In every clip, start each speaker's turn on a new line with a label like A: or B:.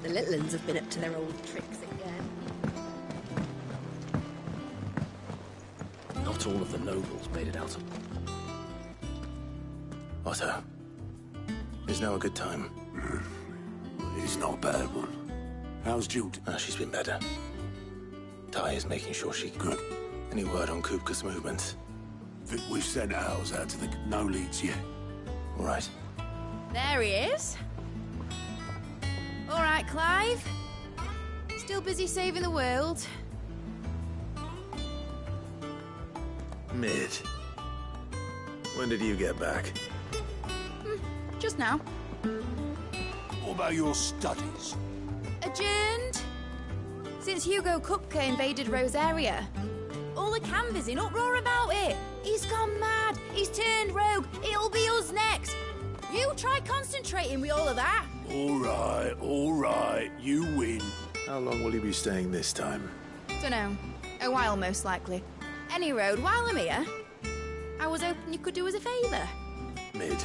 A: The little uns have been up to their old tricks again.
B: Not all of the nobles made it out.
C: Otto, is now a good time?
D: It's not a bad one. How's Jude?
C: She's been better. Ty is making sure she...
D: Good.
C: Any word on Kupka's movements?
D: Think we've sent ours out to the... No leads yet.
C: All right.
E: There he is. All right, Clive. Still busy saving the world.
C: Mid. When did you get back?
E: Just now.
D: What about your studies?
E: Adjourned. Since Hugo Kupka invaded Rosaria. All the canvass in uproar about it. He's gone mad. He's turned rogue. It'll be us next. You try concentrating with all of that.
D: All right. You win.
C: How long will you be staying this time?
E: Dunno. A while, most likely. Any road, while I'm here, I was hoping you could do us a favour.
C: Mid.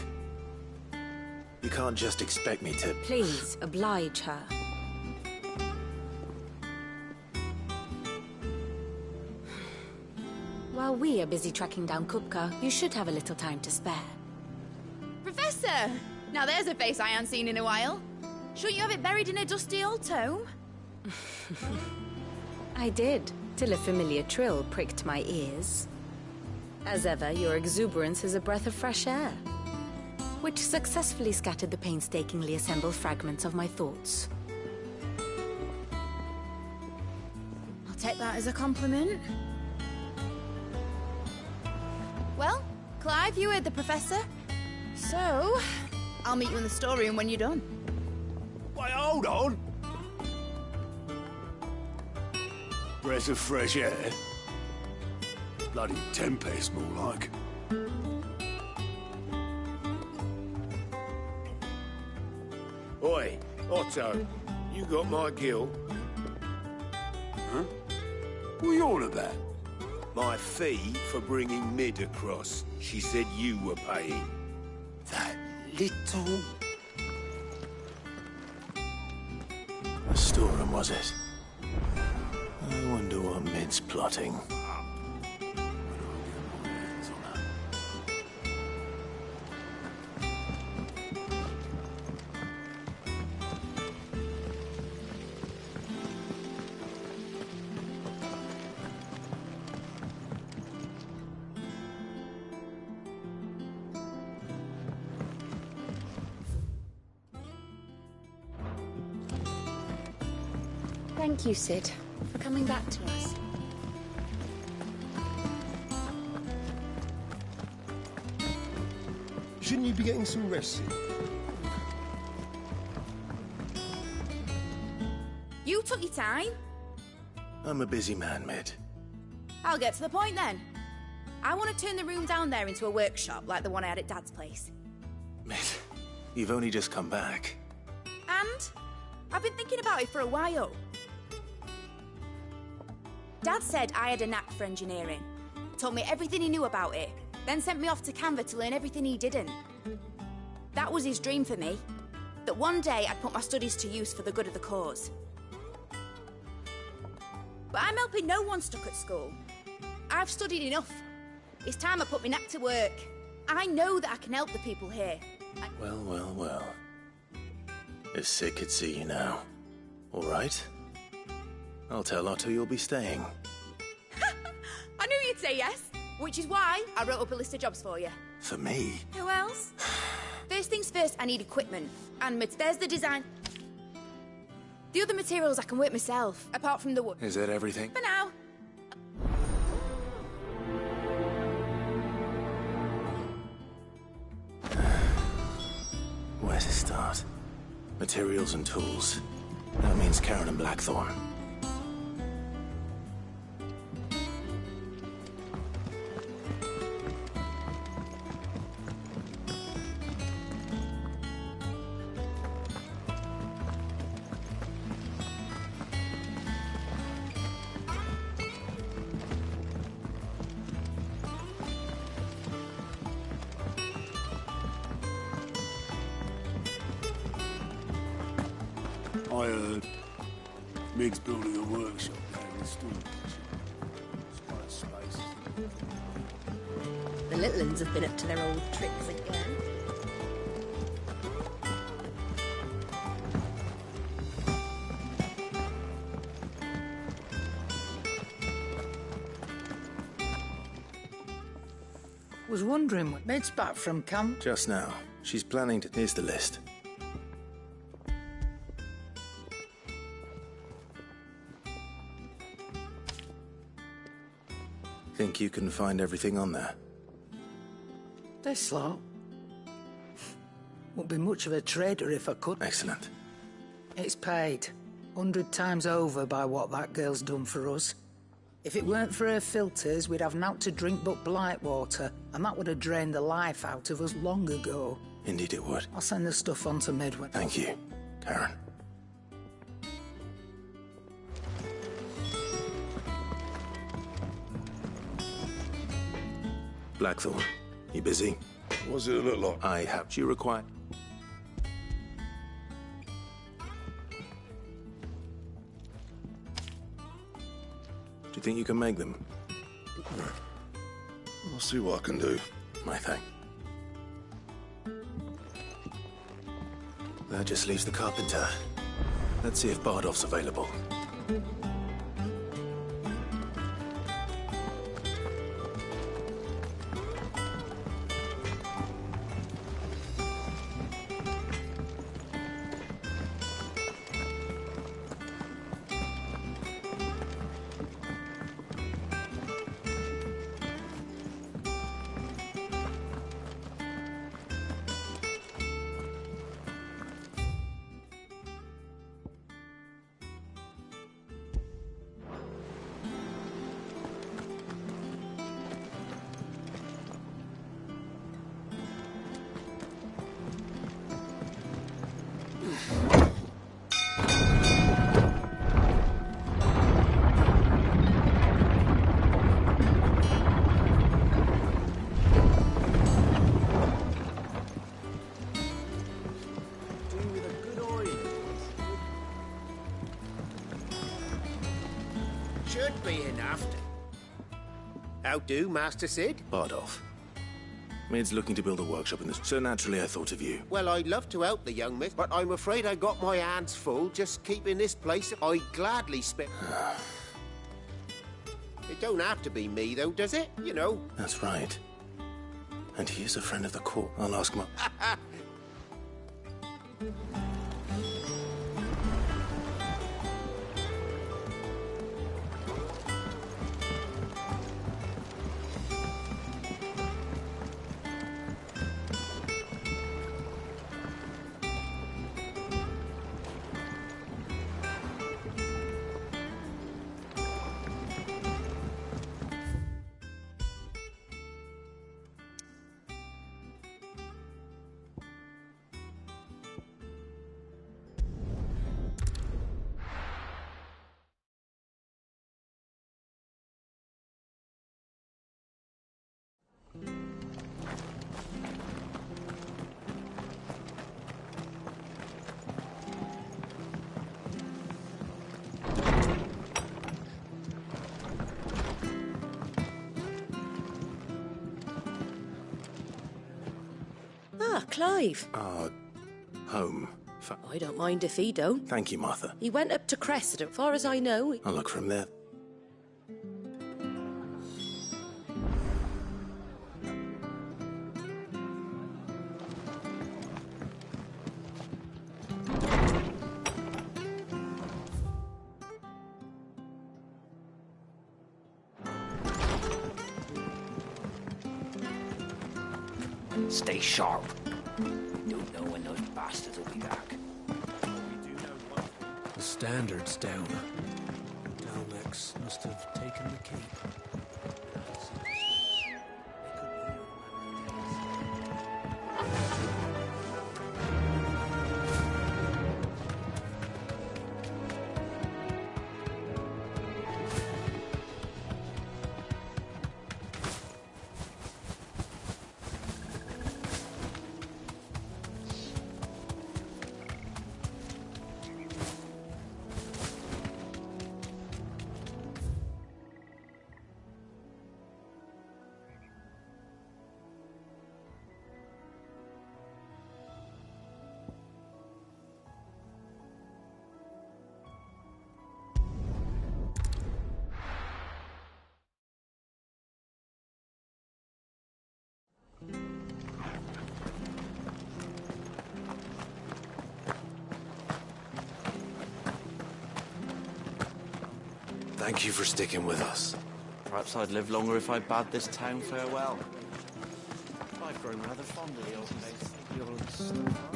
C: You can't just expect me to...
A: Please, oblige her. While we are busy tracking down Kupka, you should have a little time to spare.
E: Professor! Now there's a face I haven't seen in a while. Shouldn't you have it buried in a dusty old tome?
A: I did, till a familiar trill pricked my ears. As ever, your exuberance is a breath of fresh air, which successfully scattered the painstakingly assembled fragments of my thoughts.
E: I'll take that as a compliment. Well, Clive, you heard the professor. So, I'll meet you in the storeroom when you're done.
D: Wait, hold on. Breath of fresh air. Bloody tempest, more like.
F: Oi, Otto, you got my gill.
D: Huh? What are you on about?
F: My fee for bringing Mid across. She said you were paying.
D: That little...
C: A storeroom, was it? I wonder what Mid's plotting.
A: Thank you, Sid, for coming back to us.
F: Shouldn't you be getting some rest, Sid?
E: You took your time.
C: I'm a busy man, Mid.
E: I'll get to the point then. I want to turn the room down there into a workshop like the one I had at Dad's place.
C: Mid, you've only just come back.
E: And I've been thinking about it for a while. Dad said I had a knack for engineering. Told me everything he knew about it, then sent me off to Canva to learn everything he didn't. That was his dream for me. That one day I'd put my studies to use for the good of the cause. But I'm helping no one stuck at school. I've studied enough. It's time I put my knack to work. I know that I can help the people here.
C: Well. If Sid could see you now. All right? I'll tell Otto you'll be staying.
E: I knew you'd say yes, which is why I wrote up a list of jobs for you.
C: For me?
E: Who else? First things first, I need equipment. And there's the design. The other materials I can work myself, apart from the wood.
C: Is that everything?
E: For now.
C: Where to start? Materials and tools. That means Karen and Blackthorn.
D: I heard Mig's building a workshop there in storage. It's quite a space.
G: The little uns have been up to their old tricks again.
H: Was wondering when Mid's back from camp.
C: Just now. She's planning to... Here's the list. Think you can find everything on there?
H: This lot. Wouldn't be much of a trader if I could.
C: Excellent.
H: It's paid 100 times over by what that girl's done for us. If it weren't for her filters, we'd have naught to drink but blight water, and that would have drained the life out of us long ago.
C: Indeed it would.
H: I'll send the stuff on to Midway.
C: Thank you, Karen. Blackthorn, you busy?
F: What's it look like?
C: I have you require. Do you think you can make them?
F: I'll see what I can do.
C: My thanks. That just leaves the carpenter. Let's see if Bardolph's available.
I: Should be enough. How do, Master Sid?
C: Bardolph. Mid's looking to build a workshop in this, so naturally I thought of you.
I: Well, I'd love to help the young miss, but I'm afraid I got my hands full just keeping this place. I'd gladly spend... It don't have to be me, though, does it? You know.
C: That's right. And he is a friend of the court. I'll ask him.
G: Ah, Clive.
C: Home.
G: I don't mind if he don't.
C: Thank you, Martha.
G: He went up to Cressida, as far as I know.
C: I'll look from there.
B: Stay sharp. Don't know when those bastards will be back.
J: The standard's down. Dalmex must have taken the keep.
C: Thank you for sticking with us.
B: Perhaps I'd live longer if I bade this town farewell. I've grown rather fond of the old place. The old stuff.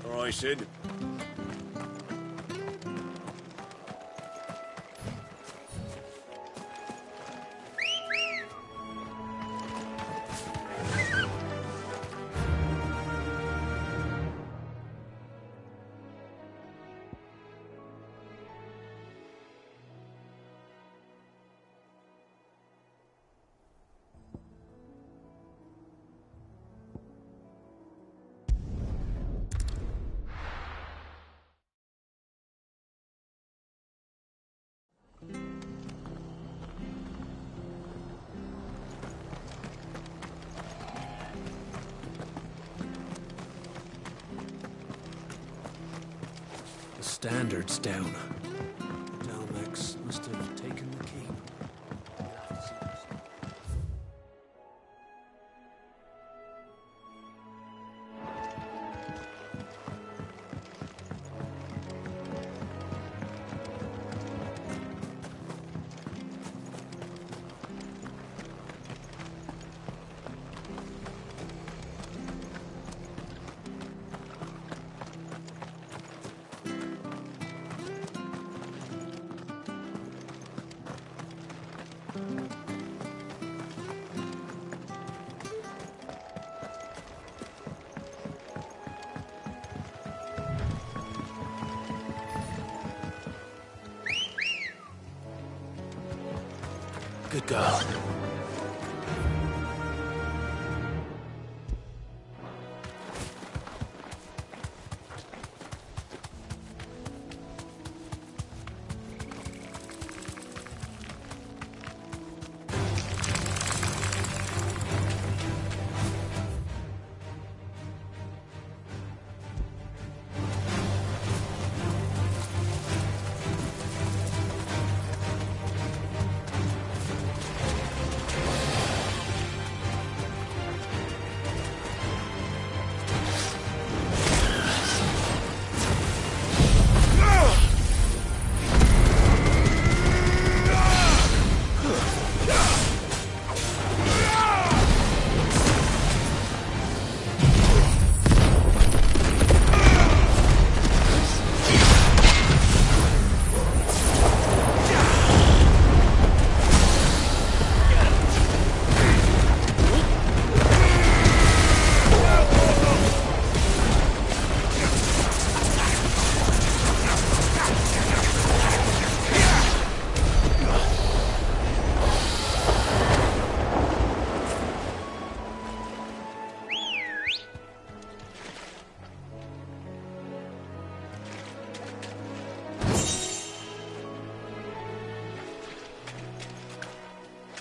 F: All right, Sid.
J: The standard's down. Dalmex must have taken the keep. We'll have to see this.
C: Good girl.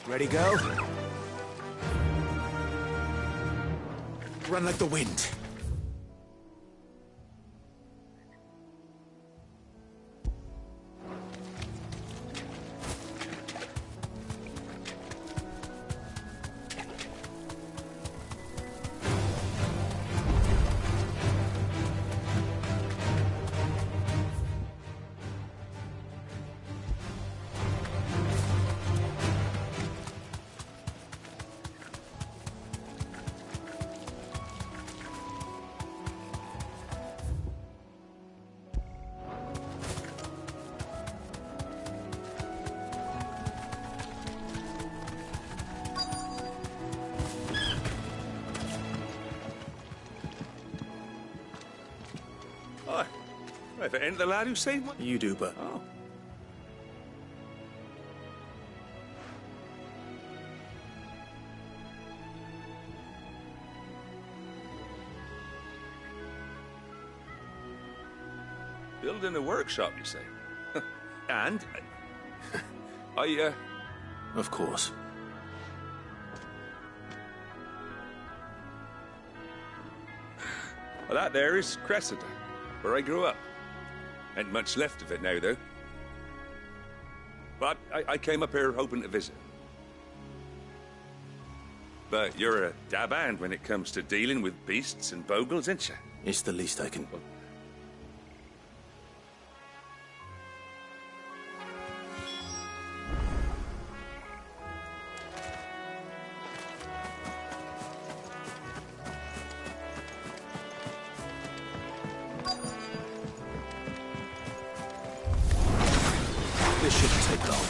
F: Ready, go? Run like the wind.
D: Hi. Right, that ain't the lad who saved my...
C: You do, but...
D: Oh. Building a workshop, you say? And...
C: Of course.
D: Well, that there is Cressida, where I grew up. Ain't much left of it now, though.
K: But I came up here hoping to visit. But you're a dab hand when it comes to dealing with beasts and bogles, ain't you?
C: It's the least I can... This shouldn't take long.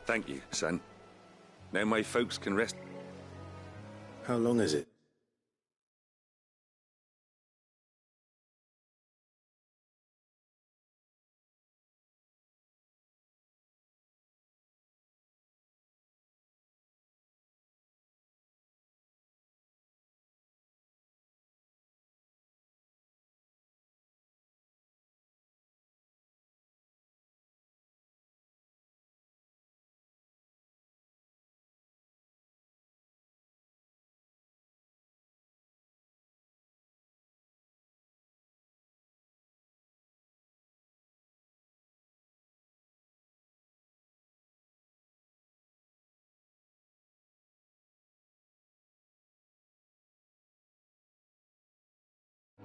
K: Thank you, son. Now my folks can rest.
C: How long is it?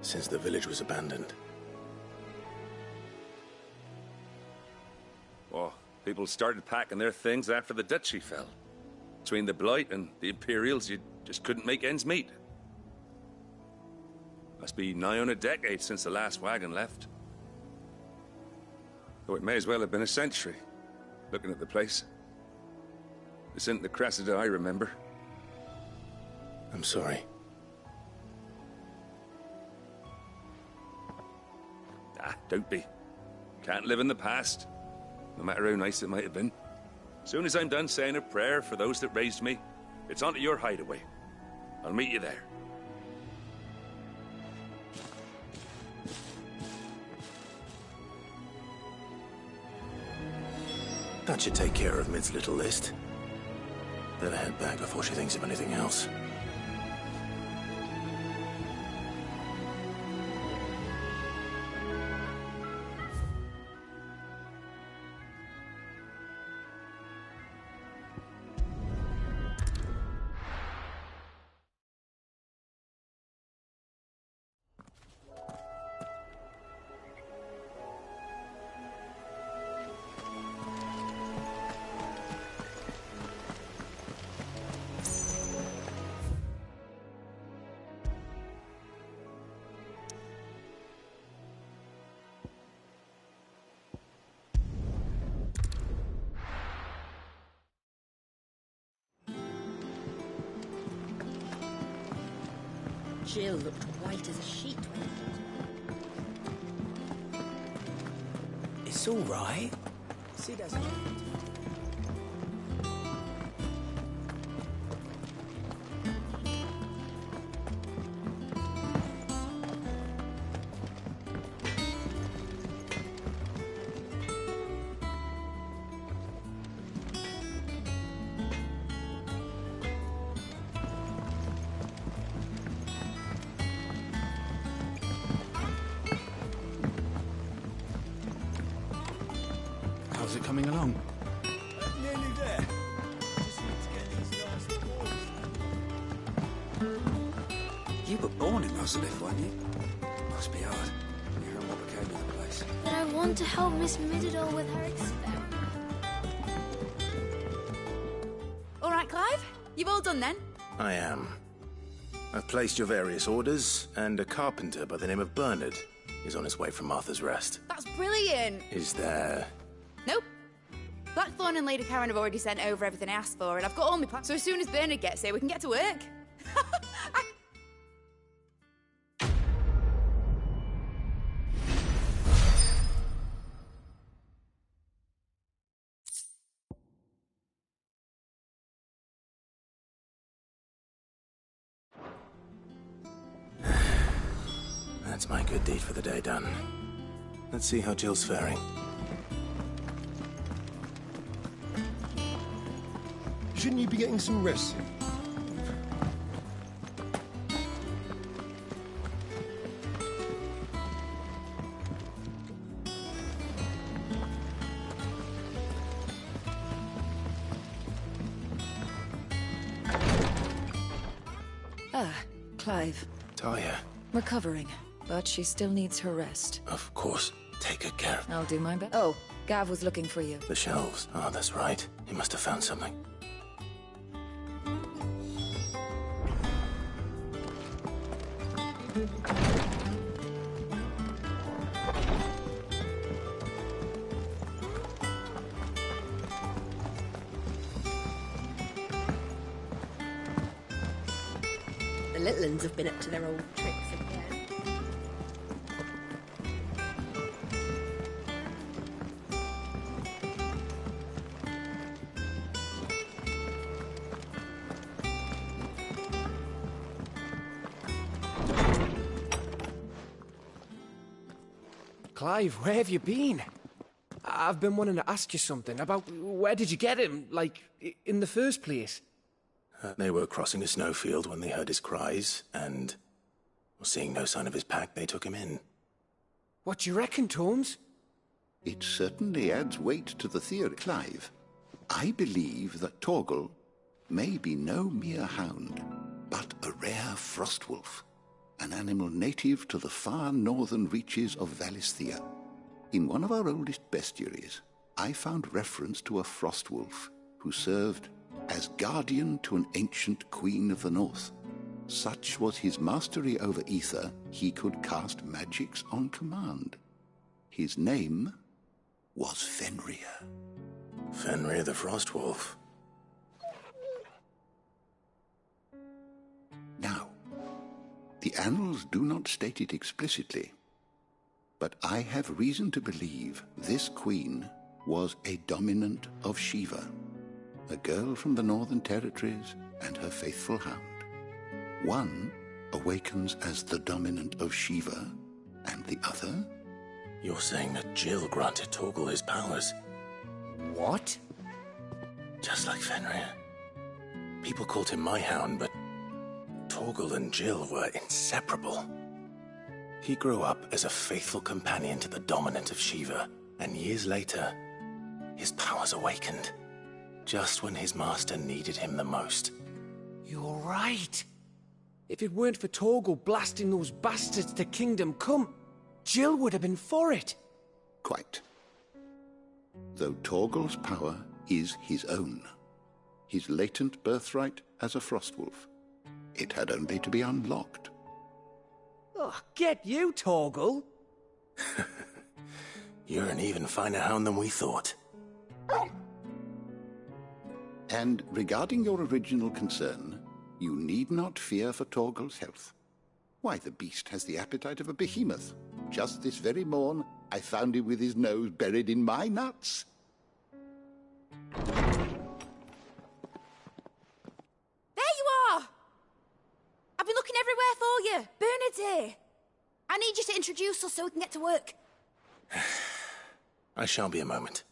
C: Since the village was abandoned.
K: Oh, people started packing their things after the duchy fell. Between the Blight and the Imperials, you just couldn't make ends meet. Must be nigh on a decade since the last wagon left. Though it may as well have been a century, looking at the place. This isn't the Cressida I remember.
C: I'm sorry.
K: Ah, don't be. Can't live in the past, no matter how nice it might have been. Soon as I'm done saying a prayer for those that raised me, it's on to your hideaway. I'll meet you there.
C: That should take care of Mid's little list. Better head back before she thinks of anything else.
G: Jill looked white as a sheet when
L: It's all right. Sid hasn't.
B: How's it coming along?
L: Nearly there. Just need to get these last walls.
J: You were born in Ozalith, weren't you? Must be hard. Hearing what became of the place.
M: But I want to help Miss Middledore with her experiment.
E: All right, Clive. You've all done then?
C: I am. I've placed your various orders, and a carpenter by the name of Bernard is on his way from Martha's Rest.
E: That's brilliant.
C: Is there...
E: Nope. Blackthorn and Lady Karen have already sent over everything I asked for, and I've got all my plans. So as soon as Bernard gets here, we can get to work.
C: That's my good deed for the day done. Let's see how Jill's faring.
N: Shouldn't you be getting some rest?
O: Ah, Clive.
C: Talia.
O: Recovering, but she still needs her rest.
C: Of course. Take good care.
O: I'll do my best. Oh, Gav was looking for you.
C: The shelves. Oh, that's right. He must have found something.
G: The little uns have been up to their old tricks again.
L: Clive, where have you been? I've been wanting to ask you something about where did you get him, like, in the first place?
C: They were crossing a snowfield when they heard his cries, and seeing no sign of his pack, they took him in.
L: What do you reckon, Tomes?
P: It certainly adds weight to the theory, Clive. I believe that Torgal may be no mere hound, but a rare frostwolf, an animal native to the far northern reaches of Valisthea. In one of our oldest bestiaries, I found reference to a frostwolf who served as guardian to an ancient queen of the north. Such was his mastery over ether, he could cast magics on command. His name was Fenrir.
C: Fenrir the Frostwolf.
P: Now, the annals do not state it explicitly, but I have reason to believe this queen was a dominant of Shiva, a girl from the Northern Territories and her faithful hound. One awakens as the dominant of Shiva, and the other?
C: You're saying that Jill granted Torgal his powers?
L: What?
C: Just like Fenrir. People called him my hound, but Torgal and Jill were inseparable. He grew up as a faithful companion to the dominant of Shiva, and years later, his powers awakened, just when his master needed him the most.
L: You're right. If it weren't for Torgal blasting those bastards to Kingdom Come, Jill would have been for it.
P: Quite. Though Torgal's power is his own, his latent birthright as a Frostwolf, it had only to be unlocked.
L: Oh, get you, Torgal!
C: You're an even finer hound than we thought.
P: And regarding your original concern, you need not fear for Torgal's health. Why, the beast has the appetite of a behemoth. Just this very morn, I found him with his nose buried in my nuts.
E: There you are! I've been looking everywhere for you. Bernard's here. I need you to introduce us so we can get to work.
C: I shall be a moment.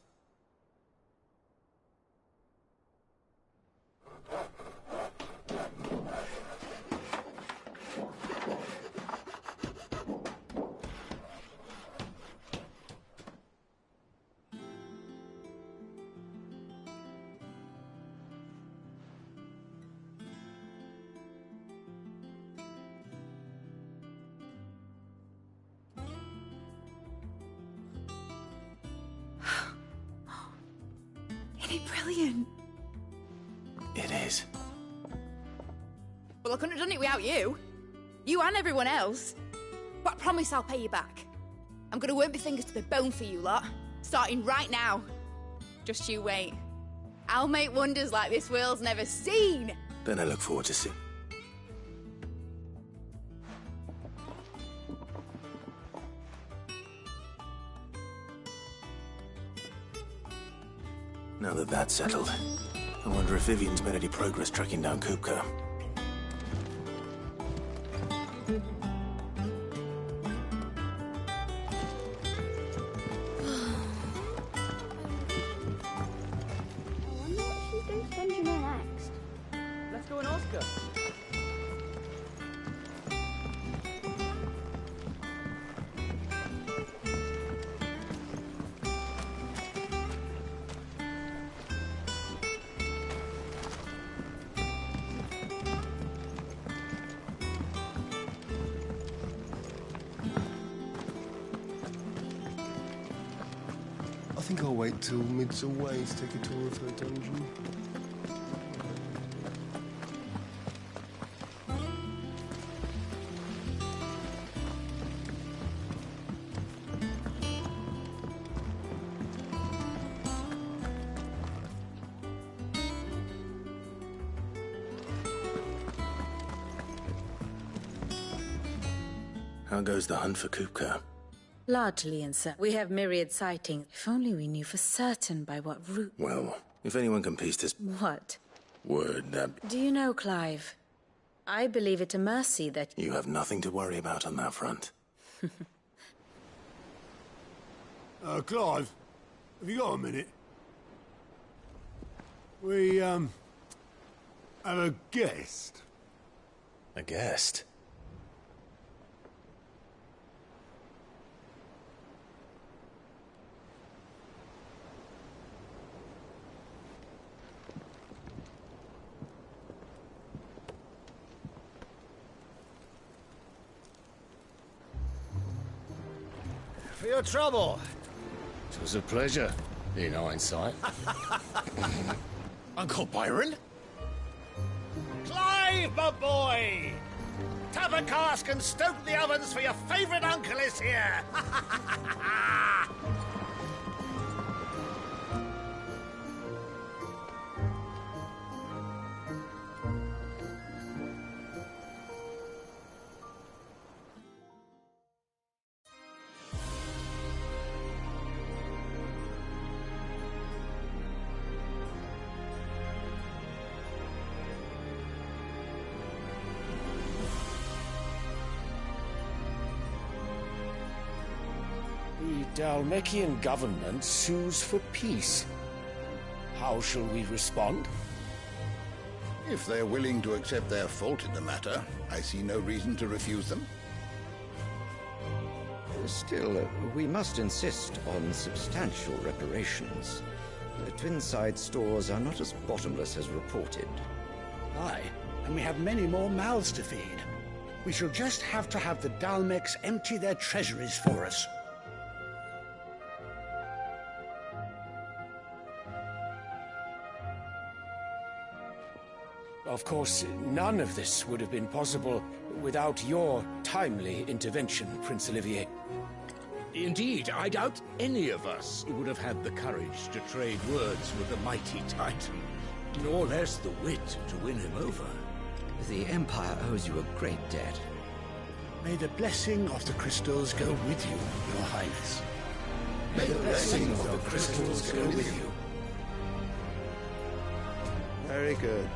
E: Isn't it brilliant?
C: It is.
E: Well, I couldn't have done it without you. You and everyone else. But I promise I'll pay you back. I'm gonna work my fingers to the bone for you lot, starting right now. Just you wait. I'll make wonders like this world's never seen.
C: Then I look forward to seeing. Now that that's settled, I wonder if Vivian's made any progress tracking down Kupka.
L: Let's go and ask her.
N: I think I'll wait till Mid's away to take a tour of her dungeon.
C: How goes the hunt for Kupka?
A: Largely uncertain. We have myriad sightings. If only we knew for certain by what route.
C: Well, if anyone can piece this
A: What?
C: word, that
A: Do you know, Clive? I believe it a mercy that
C: you have nothing to worry about on that front.
D: Clive, have you got a minute? We, have a guest.
C: A guest?
Q: For your trouble. It was a pleasure, in hindsight.
R: Uncle Byron?
Q: Clive, my boy! Tap a cask and stoke the ovens for your favourite uncle is here!
L: The Dalmekian government sues for peace. How shall we respond?
P: If they're willing to accept their fault in the matter, I see no reason to refuse them.
R: Still, we must insist on substantial reparations. The Twinside stores are not as bottomless as reported.
S: Aye, and we have many more mouths to feed. We shall just have to have the Dalmecs empty their treasuries for us.
L: Of course, none of this would have been possible without your timely intervention, Prince Olivier.
T: Indeed, I doubt any of us would have had the courage to trade words with the mighty Titan, nor less the wit to win him over.
R: The Empire owes you a great debt.
S: May the blessing of the crystals go with you, Your Highness.
P: May the blessing of the crystals go with you.
I: Very good.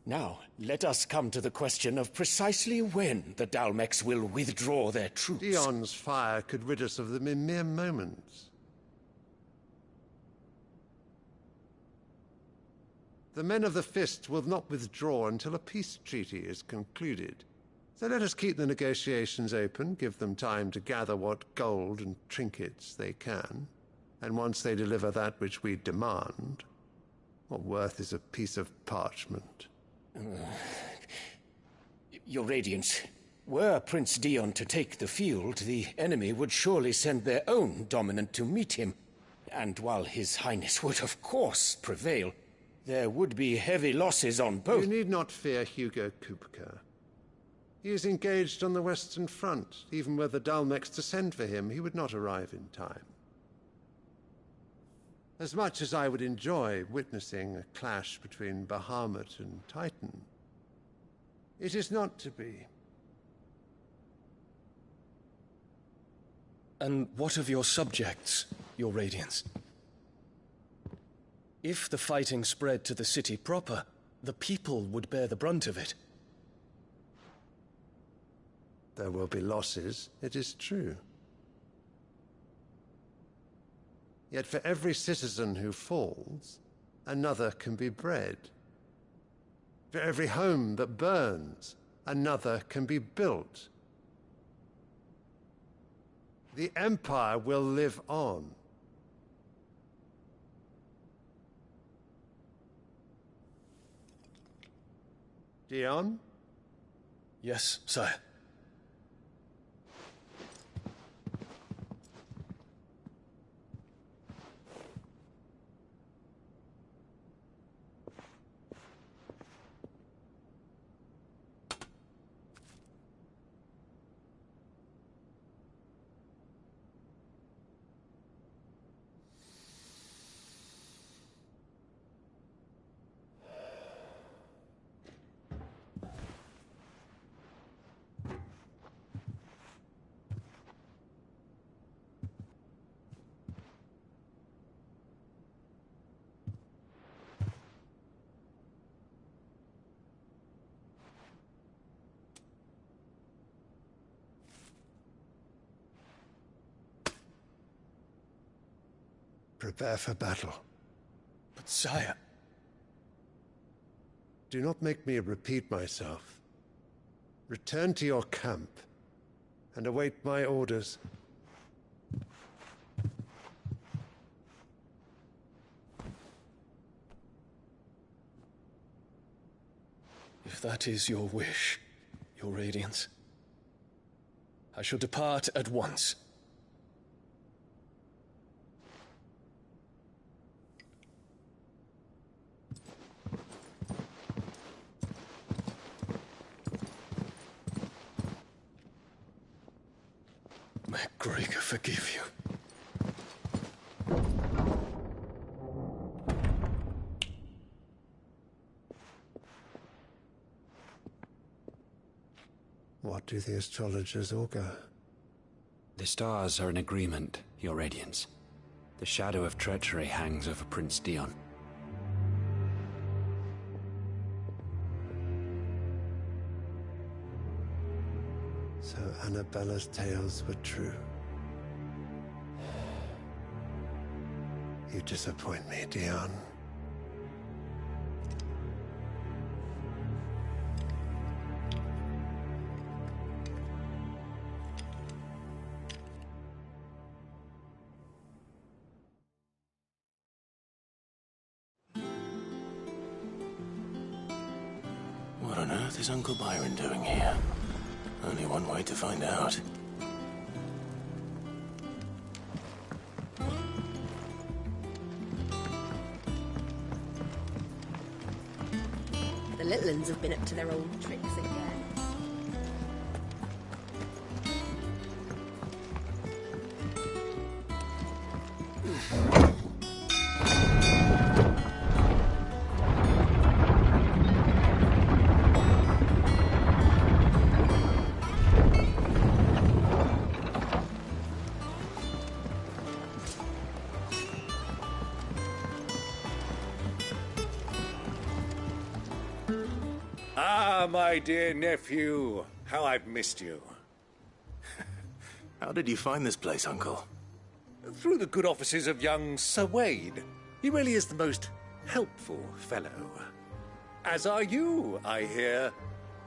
L: Now, let us come to the question of precisely when the Dalmecs will withdraw their troops.
U: Dion's fire could rid us of them in mere moments. The men of the Fist will not withdraw until a peace treaty is concluded. So let us keep the negotiations open, give them time to gather what gold and trinkets they can, and once they deliver that which we demand, what worth is a piece of parchment?
L: Your Radiance, were Prince Dion to take the field, the enemy would surely send their own dominant to meet him. And while His Highness would of course prevail, there would be heavy losses on both.
U: You need not fear Hugo Kupka. He is engaged on the Western Front. Even were the Dalmecs to send for him, he would not arrive in time. As much as I would enjoy witnessing a clash between Bahamut and Titan, it is not to be.
J: And what of your subjects, Your Radiance? If the fighting spread to the city proper, the people would bear the brunt of it.
U: There will be losses, it is true. Yet for every citizen who falls, another can be bred. For every home that burns, another can be built. The Empire will live on. Dion?
J: Yes, sire.
U: Prepare for battle.
J: But sire...
U: Do not make me repeat myself. Return to your camp and await my orders.
J: If that is your wish, Your Radiance, I shall depart at once. May Gregor forgive you.
U: What do the astrologers augur?
V: The stars are in agreement, Your Radiance. The shadow of treachery hangs over Prince Dion.
U: Annabella's tales were true. You disappoint me, Dion.
C: What on earth is Uncle Byron doing here? Only one way to find out.
G: The little ones have been up to their old tricks again.
Q: Ah, my dear nephew, how I've missed you.
C: How did you find this place, Uncle?
Q: Through the good offices of young Sir Wade. He really is the most helpful fellow. As are you, I hear.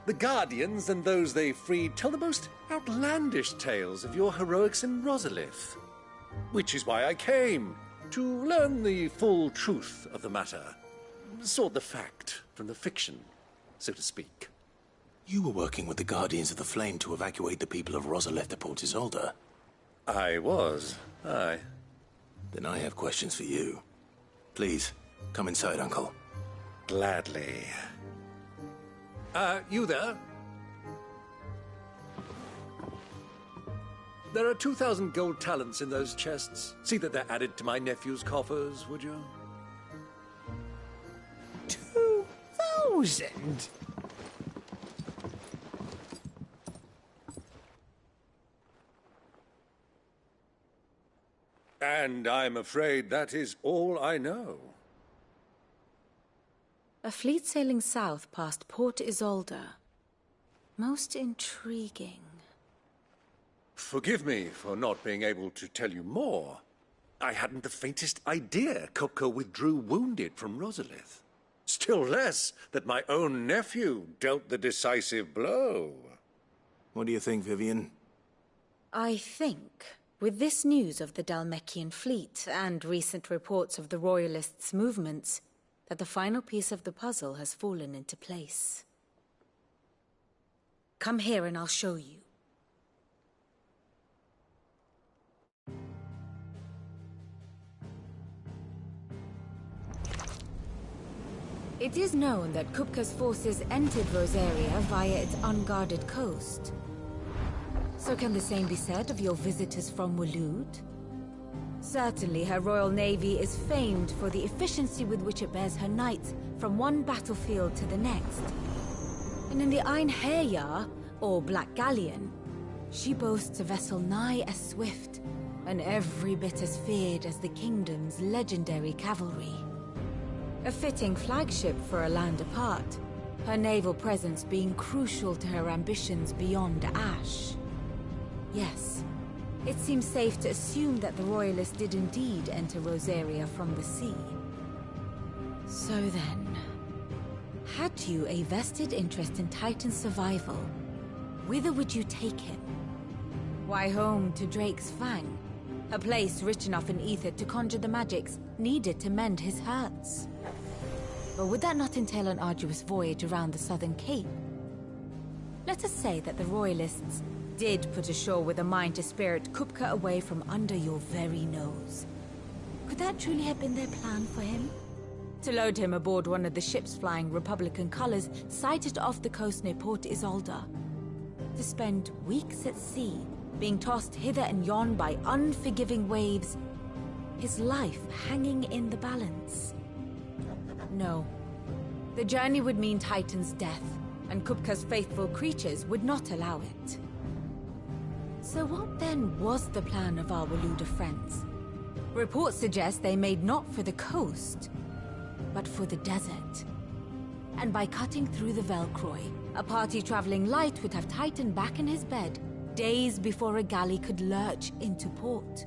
Q: The Guardians and those they freed tell the most outlandish tales of your heroics in Rosalith. Which is why I came, to learn the full truth of the matter. Sort the fact from the fiction, so to speak.
C: You were working with the Guardians of the Flame to evacuate the people of Rosalith to Port Isolde.
Q: I was, aye.
C: Then I have questions for you. Please, come inside, Uncle.
Q: Gladly. You there? There are 2,000 gold talents in those chests. See that they're added to my nephew's coffers, would you?
S: 2,000?
Q: And I'm afraid that is all I know.
A: A fleet sailing south past Port Isolde. Most intriguing.
Q: Forgive me for not being able to tell you more. I hadn't the faintest idea Kupka withdrew wounded from Rosalith. Still less that my own nephew dealt the decisive blow.
C: What do you think, Vivian?
A: I think, with this news of the Dhalmekian fleet and recent reports of the Royalists' movements, that the final piece of the puzzle has fallen into place. Come here and I'll show you. It is known that Kupka's forces entered Rosaria via its unguarded coast. So can the same be said of your visitors from Waloed? Certainly her royal navy is famed for the efficiency with which it bears her knights from one battlefield to the next. And in the Einherjar, or Black Galleon, she boasts a vessel nigh as swift and every bit as feared as the kingdom's legendary cavalry. A fitting flagship for a land apart, her naval presence being crucial to her ambitions beyond Ash. Yes, it seems safe to assume that the Royalists did indeed enter Rosaria from the sea. So then, had you a vested interest in Titan's survival, whither would you take him? Why, home to Drake's Fang, a place rich enough in ether to conjure the magics needed to mend his hurts. Or would that not entail an arduous voyage around the southern cape? Let us say that the Royalists did put ashore with a mind to spirit Kupka away from under your very nose. Could that truly have been their plan for him? To load him aboard one of the ships flying Republican colors sighted off the coast near Port Isolde. To spend weeks at sea, being tossed hither and yon by unforgiving waves, his life hanging in the balance. No. The journey would mean Titan's death, and Kupka's faithful creatures would not allow it. So what then was the plan of our Waluda friends? Reports suggest they made not for the coast, but for the desert. And by cutting through the Velcroy, a party traveling light would have Titan back in his bed, days before a galley could lurch into port.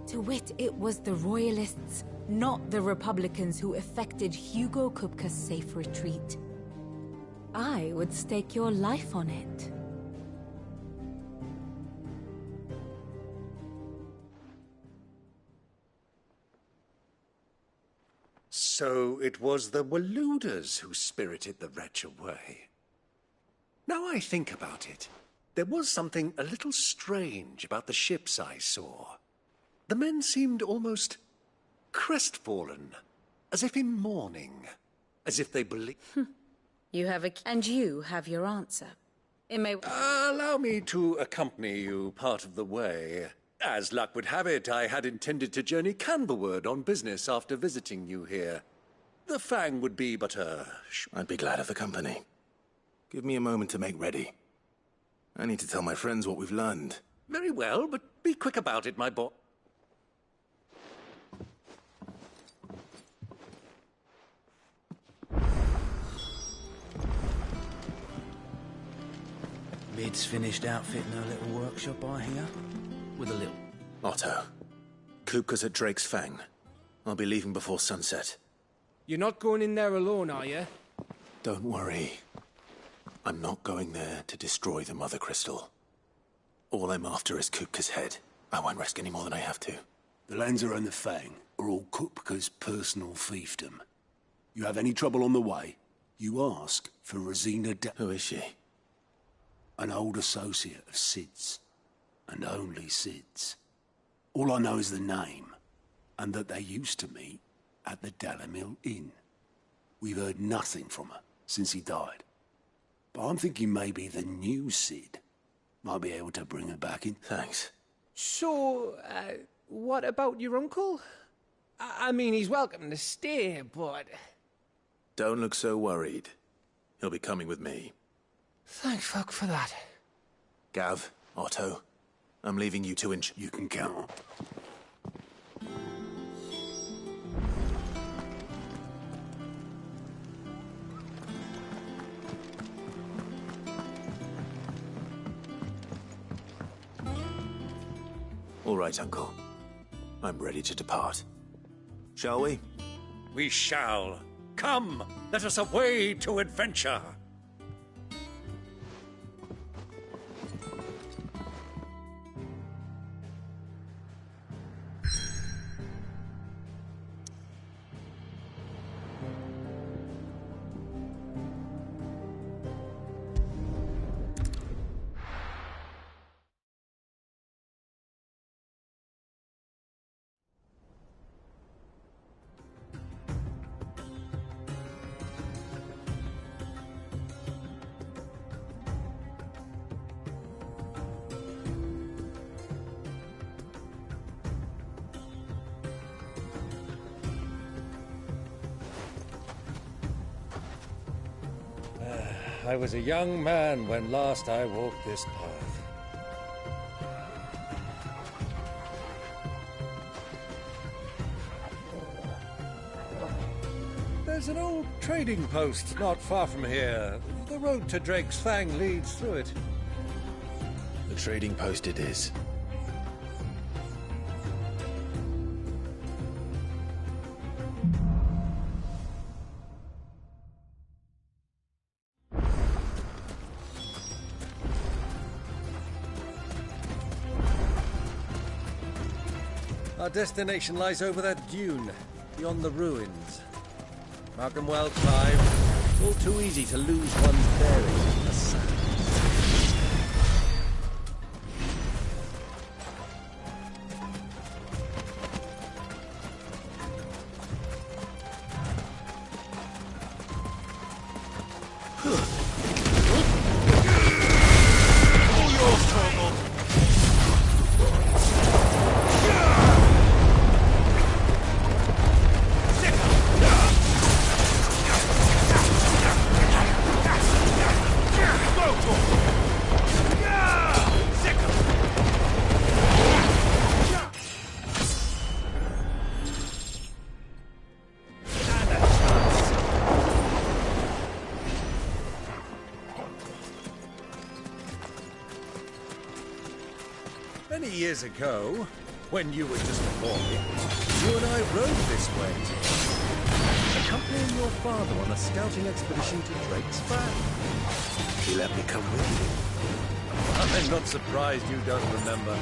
A: To wit, it was the Royalists, not the Republicans, who effected Hugo Kupka's safe retreat. I would stake your life on it.
Q: So it was the Waluders who spirited the wretch away. Now I think about it, there was something a little strange about the ships I saw. The men seemed almost crestfallen, as if in mourning, as if they believed...
A: And you have your answer. It may...
Q: Allow me to accompany you part of the way. As luck would have it, I had intended to journey Canberward on business after visiting you here. The Fang would be but a...
C: I'd be glad of the company. Give me a moment to make ready. I need to tell my friends what we've learned.
Q: Very well, but be quick about it, my boy.
B: Mid's finished outfitting her little workshop, I hear. With a little...
C: Otto, Kupka's at Drake's Fang. I'll be leaving before sunset.
F: You're not going in there alone, are you?
C: Don't worry. I'm not going there to destroy the Mother Crystal. All I'm after is Kupka's head. I won't risk any more than I have to.
D: The Lancer and the Fang are all Kupka's personal fiefdom. You have any trouble on the way, you ask for Rosina
C: Who is she?
D: An old associate of Sid's. And only Sid's. All I know is the name, and that they used to meet at the Dalamil Inn. We've heard nothing from her since he died. But I'm thinking maybe the new Sid might be able to bring her back in.
C: Thanks.
F: So, what about your uncle? I mean, he's welcome to stay, but...
C: Don't look so worried. He'll be coming with me.
F: Thank fuck for that.
C: Gav, Otto, I'm leaving you 2 inch.
D: You can count on.
C: All right, Uncle. I'm ready to depart. Shall we?
Q: We shall. Come, let us away to adventure. I was a young man when last I walked this path. There's an old trading post not far from here. The road to Drake's Fang leads through it.
C: The trading post it is.
Q: Our destination lies over that dune, beyond the ruins. Mark 'em well, Clive. All too easy to lose one's bearings in the sand.
D: Go!
Q: years ago, when you were just a boy, you and I rode this way, accompanying your father on a scouting expedition to Drake's Flat.
C: He let me come with you.
Q: I'm not surprised you don't remember.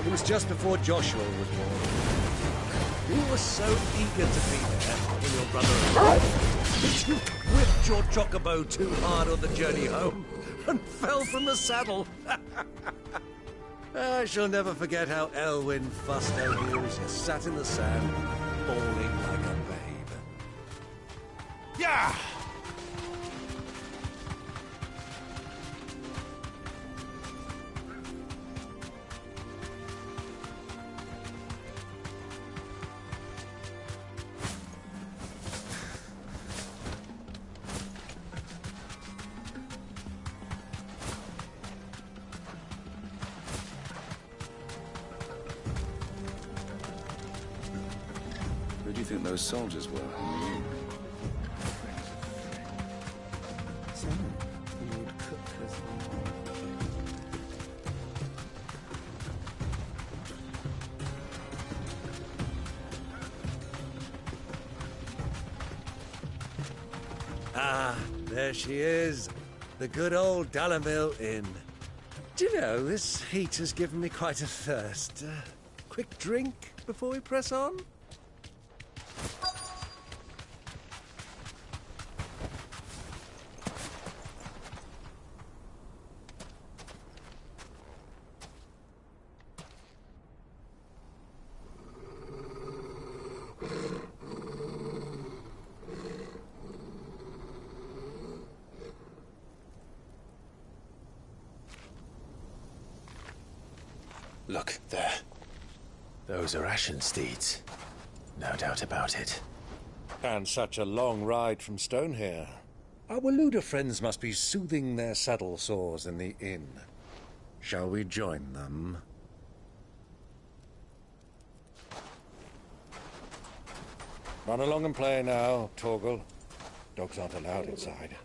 Q: It was just before Joshua was born. You were so eager to be there when your brother arrived that you whipped your chocobo too hard on the journey home and fell from the saddle. I shall never forget how Elwyn fussed over you as you sat in the sand, bawling like a babe. Yeah!
H: Who do you think those soldiers were in the inn?
Q: Ah, there she is. The good old Dalamil Inn. Do you know, this heat has given me quite a thirst. Quick drink before we press on?
C: Look, there. Those are Ashen steeds. No doubt about it.
Q: And such a long ride from Stone here. Our Waluda friends must be soothing their saddle sores in the inn. Shall we join them? Run along and play now, Torgal. Dogs aren't allowed inside.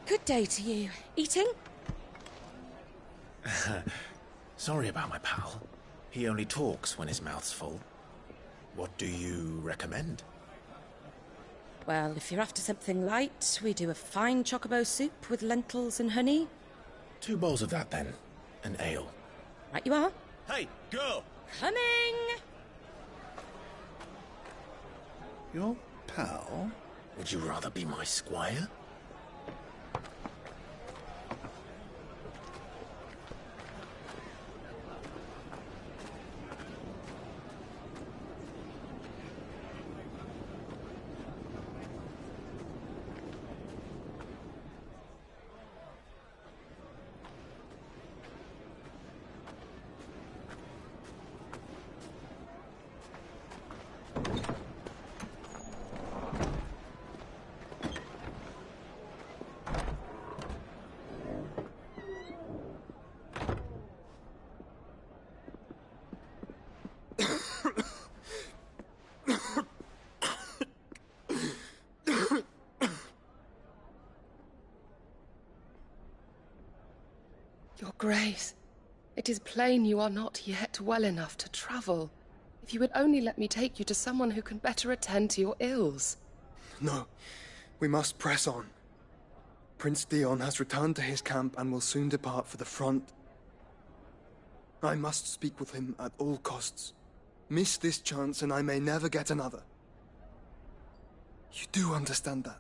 K: Good day to you. Eating?
C: Sorry about my pal. He only talks when his mouth's full. What do you recommend?
K: Well, if you're after something light, we do a fine chocobo soup with lentils and honey.
C: 2 bowls of that, then. An ale.
K: Right you are.
C: Hey, girl!
K: Coming!
C: Your pal? Would you rather be my squire?
W: Your Grace, it is plain you are not yet well enough to travel. If you would only let me take you to someone who can better attend to your ills.
X: No, we must press on. Prince Dion has returned to his camp and will soon depart for the front. I must speak with him at all costs. Miss this chance and I may never get another. You do understand that?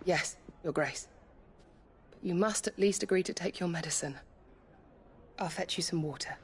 W: Yes, Your Grace. But you must at least agree to take your medicine. I'll fetch you some water.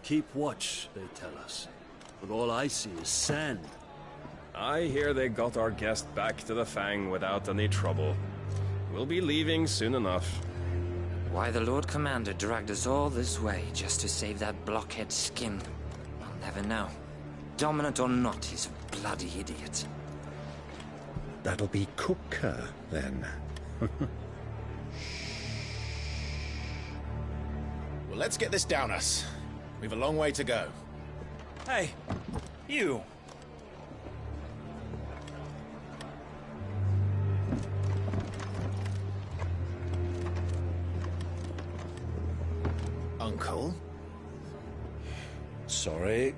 D: Keep watch, they tell us. But all I see is sand.
E: I hear they got our guest back to the Fang without any trouble. We'll be leaving soon enough.
M: Why the Lord Commander dragged us all this way just to save that blockhead skin, I'll never know. Dominant or not, he's a bloody idiot.
N: That'll be Cooker, then.
O: Well, let's get this down us. We've a long way to go.
B: Hey, you!
O: Uncle?
N: Sorry.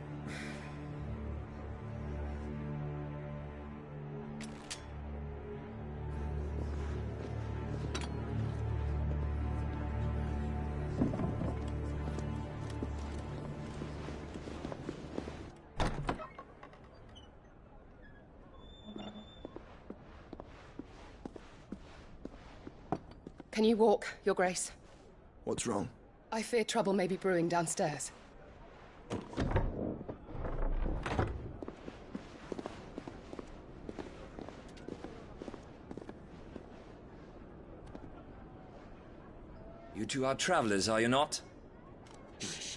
W: Can you walk, Your Grace?
X: What's wrong?
W: I fear trouble may be brewing downstairs.
M: You two are travelers, are you not?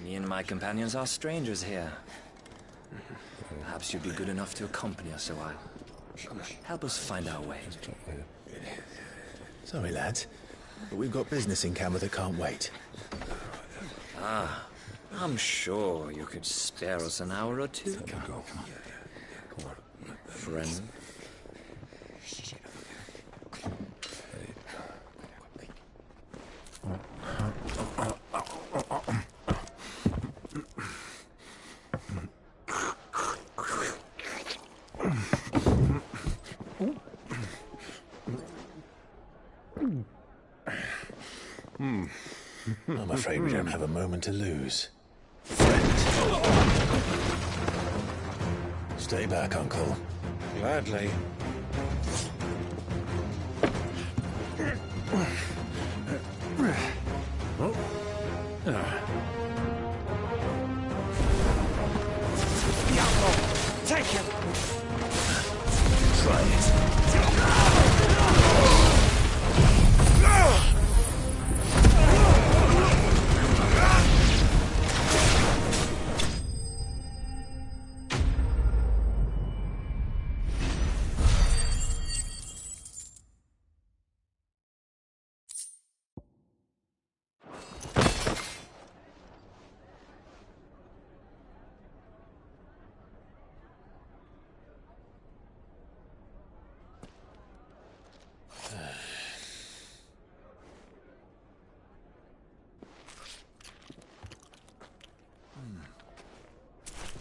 M: Me and my companions are strangers here. Perhaps you'd be good enough to accompany us a while. Help us find our way.
O: Sorry, lads, but we've got business in camera that can't wait.
M: Ah, I'm sure you could spare us an hour or two.
O: Come on.
M: Friend.
C: I'm afraid we don't have a moment to lose. Stay back, Uncle.
L: Gladly.
B: Take him!
C: Try it.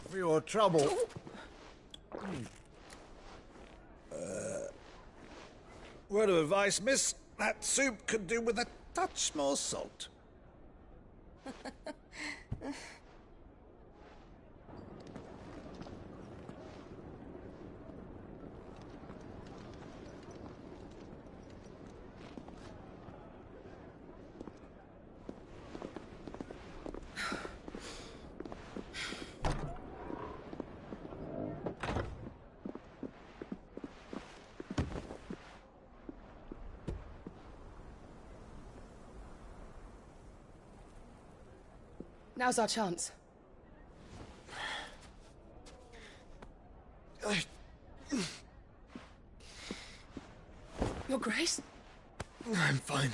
Q: For your trouble. Word of advice, miss. That soup could do with a touch more salt.
W: Now's our chance. Your Grace?
X: I'm fine.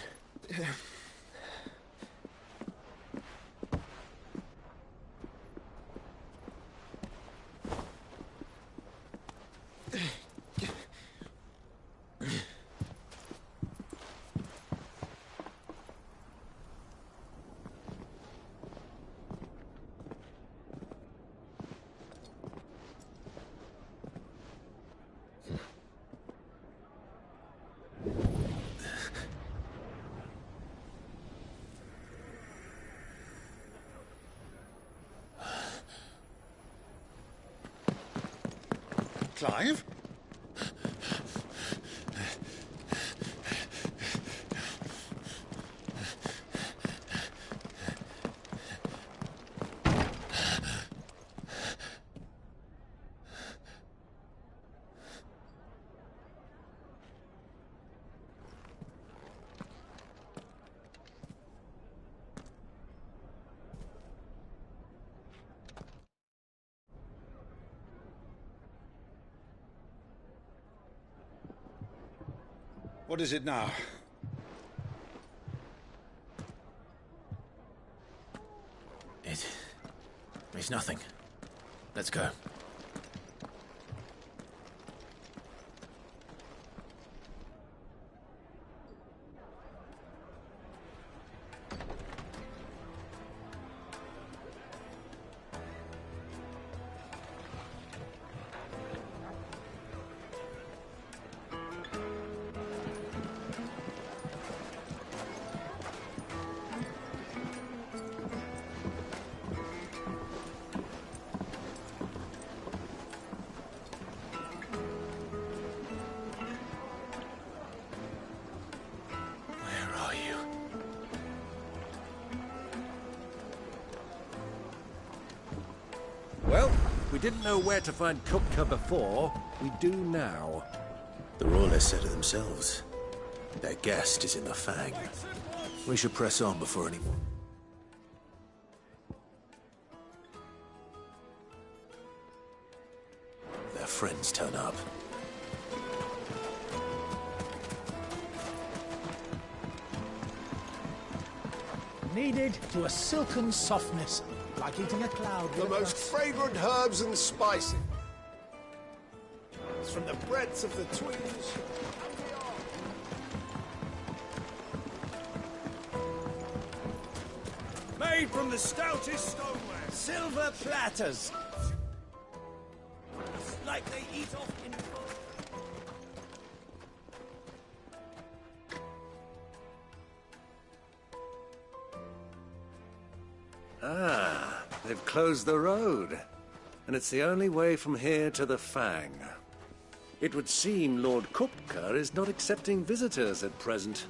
Q: Clive?
S: What is it now?
C: It's nothing. Let's go.
Q: Well, we didn't know where to find Kupka before. We do now.
C: The Royalists said it themselves. Their guest is in the Fang. We should press on before anyone... their friends turn up.
I: Kneaded to a silken softness, like eating a cloud.
D: The most fragrant herbs and spices. It's from the breadths of the twins.
B: Made from the stoutest stoneware. Silver platters. It's like they eat off in...
Q: Ah, they've closed the road. And it's the only way from here to the Fang. It would seem Lord Kupka is not accepting visitors at present.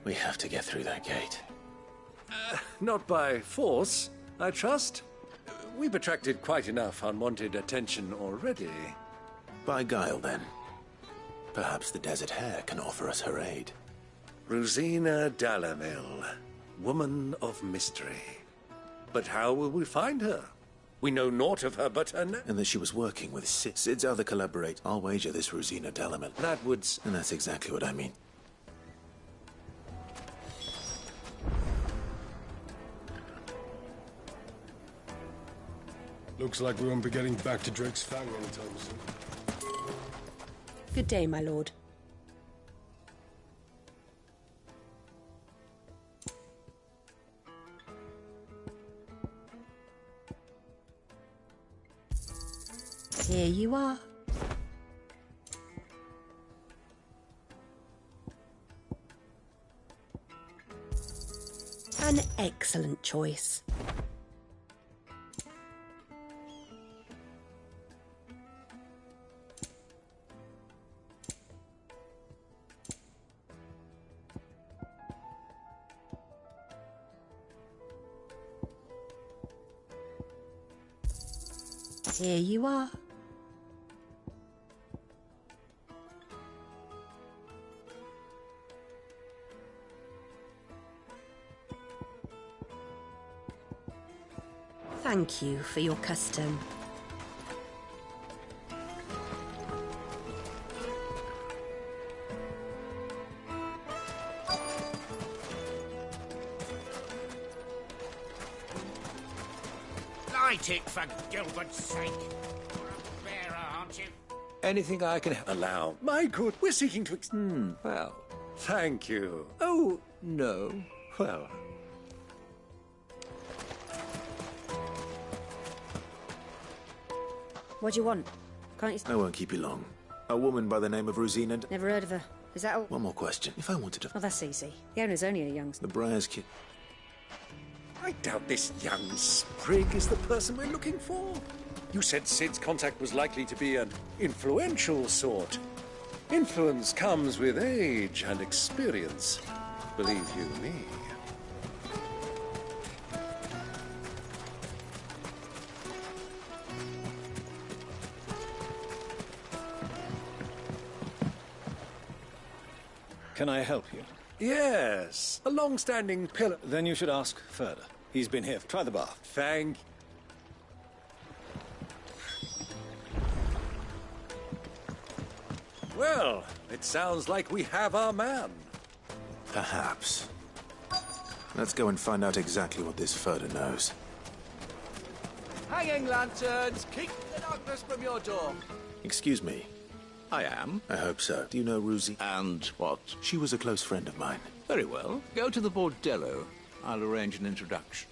C: We have to get through that gate.
Q: Not by force, I trust. We've attracted quite enough unwanted attention already.
C: By guile, then. Perhaps the Desert Hare can offer us her aid.
Q: Rosina Dalamil, woman of mystery. But how will we find her? We know naught of her but her name.
C: And that she was working with Sid. Sid's other collaborate. I'll wager this Rosina Dalamil.
Q: That would...
C: And that's exactly what I mean.
J: Looks like we won't be getting back to Drake's Fang anytime soon.
K: Good day, my lord. Here you are. An excellent choice. Here you are. Thank you for your custom.
P: Light it, for Gilbert's sake. You're a bearer, aren't you?
Q: Anything I can allow. My good, we're seeking to... well, thank you. Oh, no. Well...
R: What do you want? Can't you...
C: I won't keep you long. A woman by the name of Rosina...
R: Never heard of her. Is that all?
C: One more question. If I wanted to...
R: Oh, that's easy. The owner's only a youngster.
C: The Briar's kid...
Q: I doubt this young sprig is the person we're looking for. You said Sid's contact was likely to be an influential sort. Influence comes with age and experience. Believe you me.
J: Can I help you?
Q: Yes, a long-standing pillar.
J: Then you should ask further. He's been here. Try the bath.
Q: Thank you. Well, it sounds like we have our man.
C: Perhaps. Let's go and find out exactly what this Furder knows.
T: Hanging lanterns, keep the darkness from your door.
C: Excuse me.
T: I am.
C: I hope so. Do you know Ruzi?
T: And what?
C: She was a close friend of mine.
T: Very well. Go to the bordello. I'll arrange an introduction.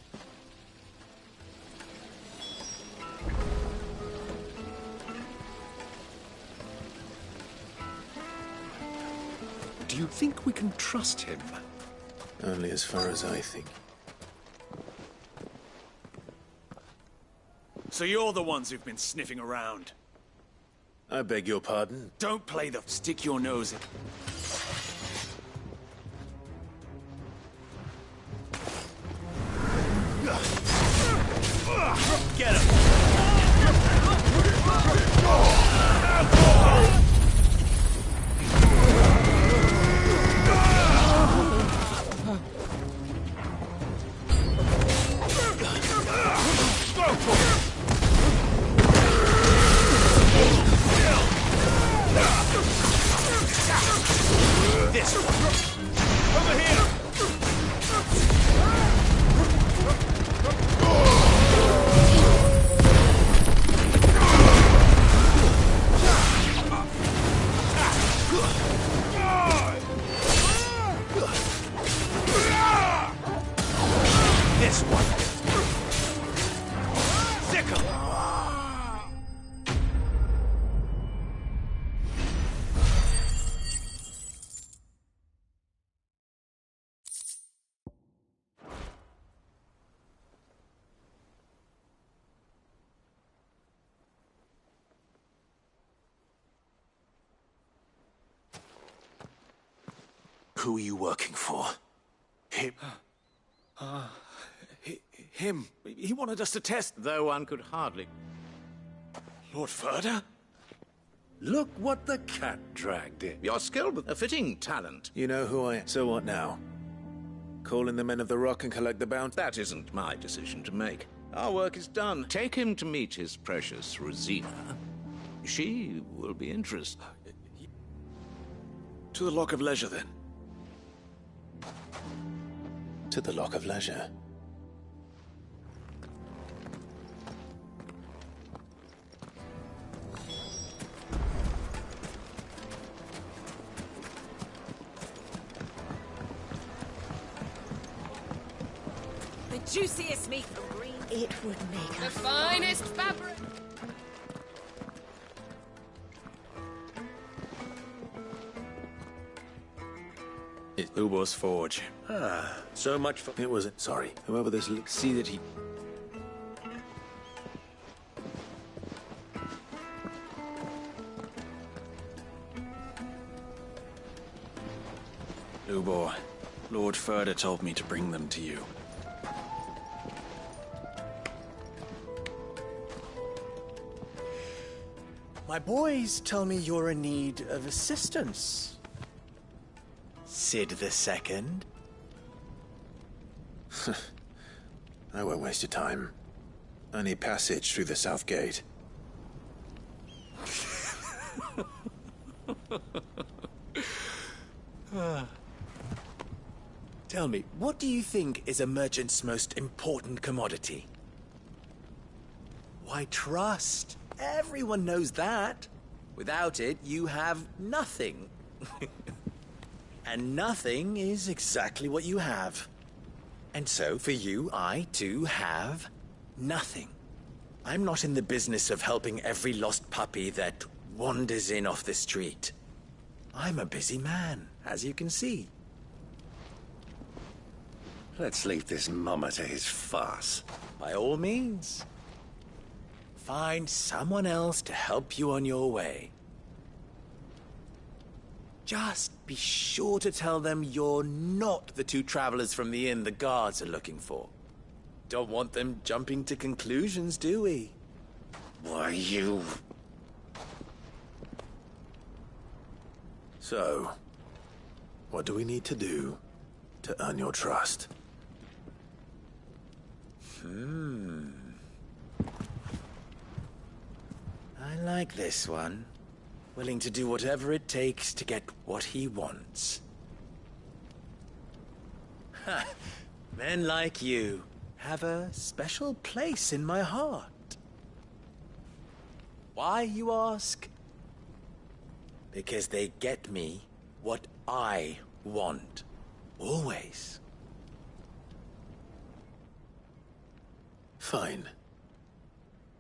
Q: Do you think we can trust him?
C: Only as far as I think.
V: So you're the ones who've been sniffing around?
C: I beg your pardon?
V: Don't play the... Stick your nose in. Get him! This one. Over here! This one. Sickle.
C: Who are you working for? Him?
V: Him. He wanted us to test.
T: Though one could hardly...
V: Lord Furder?
Q: Look what the cat dragged in.
T: You're skilled with a fitting talent.
C: You know who I am. So what now? Call in the men of the Rock and collect the bounty?
T: That isn't my decision to make. Our work is done. Take him to meet his precious Rosina. She will be interested.
V: To the Lock of Leisure, then.
C: To the Lock of Leisure.
Y: The juiciest meat from green.
G: It would make
W: The finest fabric.
V: It's Ubor's Forge.
Q: So much for...
C: It wasn't. Sorry. Whoever this...
V: See that he... Ubor, Lord Furder told me to bring them to you.
F: My boys tell me you're in need of assistance. Sid the Second?
C: I won't waste your time. I need passage through the south gate.
F: Tell me, what do you think is a merchant's most important commodity?
A: Why, trust. Everyone knows that. Without it, you have nothing. And nothing is exactly what you have. And so, for you, I, too, have nothing. I'm not in the business of helping every lost puppy that wanders in off the street. I'm a busy man, as you can see.
C: Let's leave this mummer to his farce.
A: By all means. Find someone else to help you on your way. Just be sure to tell them you're not the two travelers from the inn the guards are looking for. Don't want them jumping to conclusions, do we?
C: Why, you... So, what do we need to do to earn your trust?
A: I like this one. Willing to do whatever it takes to get what he wants. Ha! Men like you have a special place in my heart. Why, you ask? Because they get me what I want. Always.
C: Fine.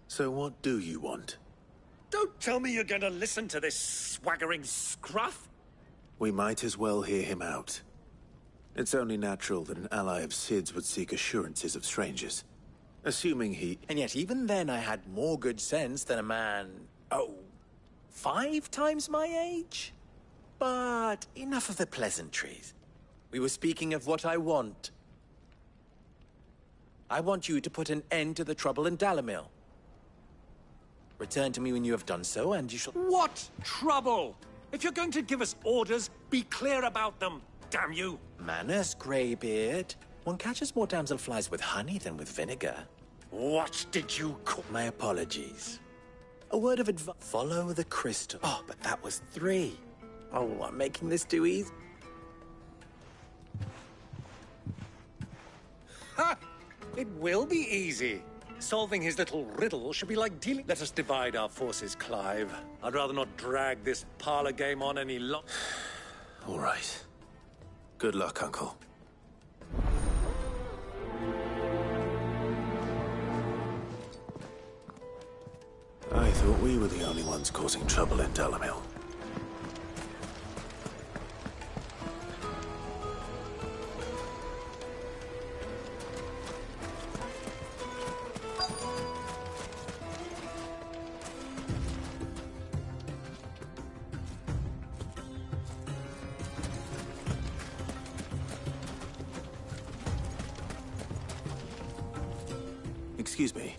C: So what do you want?
Q: Don't tell me you're going to listen to this swaggering scruff!
C: We might as well hear him out. It's only natural that an ally of Sid's would seek assurances of strangers. Assuming he...
A: And yet even then I had more good sense than a man... 5 times my age? But enough of the pleasantries. We were speaking of what I want. I want you to put an end to the trouble in Dalamil. Return to me when you have done so, and you shall...
Q: What trouble? If you're going to give us orders, be clear about them, damn you!
A: Manners, Greybeard. One catches more damselflies with honey than with vinegar.
Q: What did you call...
A: My apologies. A word of advice. Follow the crystal. Oh, but that was 3. Oh, I'm making this too easy.
Q: Ha! It will be easy. Solving his little riddle should be like dealing... Let us divide our forces, Clive. I'd rather not drag this parlor game on any longer.
C: All right. Good luck, Uncle. I thought we were the only ones causing trouble in Dalamil. Excuse me.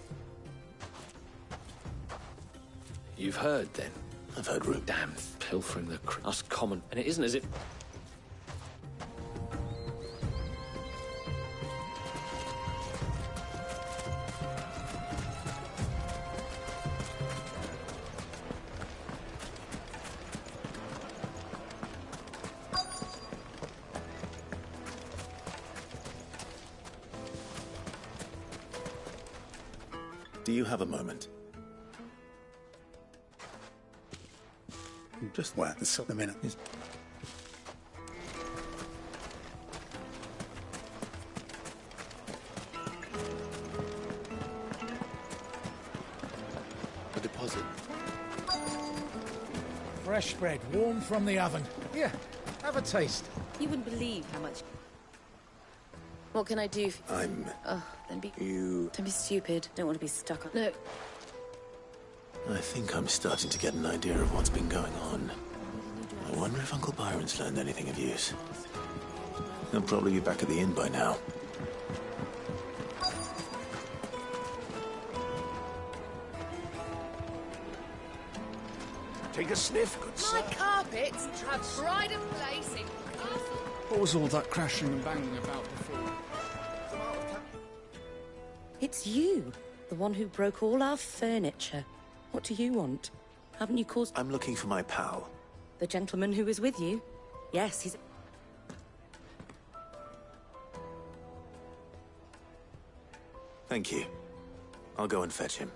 J: You've heard, then?
C: I've heard root.
J: Damn, pilfering the us common. And it isn't as if...
C: Do you have a moment?
D: Just wait a minute.
C: A deposit.
I: Fresh bread, warm from the oven. Here, have a taste.
K: You wouldn't believe how much... What can I do?
C: I'm...
K: Oh, then be...
C: You...
K: Don't be stupid. Don't want to be stuck on... No.
C: I think I'm starting to get an idea of what's been going on. I wonder if Uncle Byron's learned anything of use. He'll probably be back at the inn by now.
Q: Take a sniff, good sir.
Y: My carpets have pride of place in castle.
V: What was all that crashing and banging about before?
K: It's you. The one who broke all our furniture. What do you want? Haven't you caused...
C: I'm looking for my pal.
K: The gentleman who was with you? Yes, he's...
C: Thank you. I'll go and fetch him.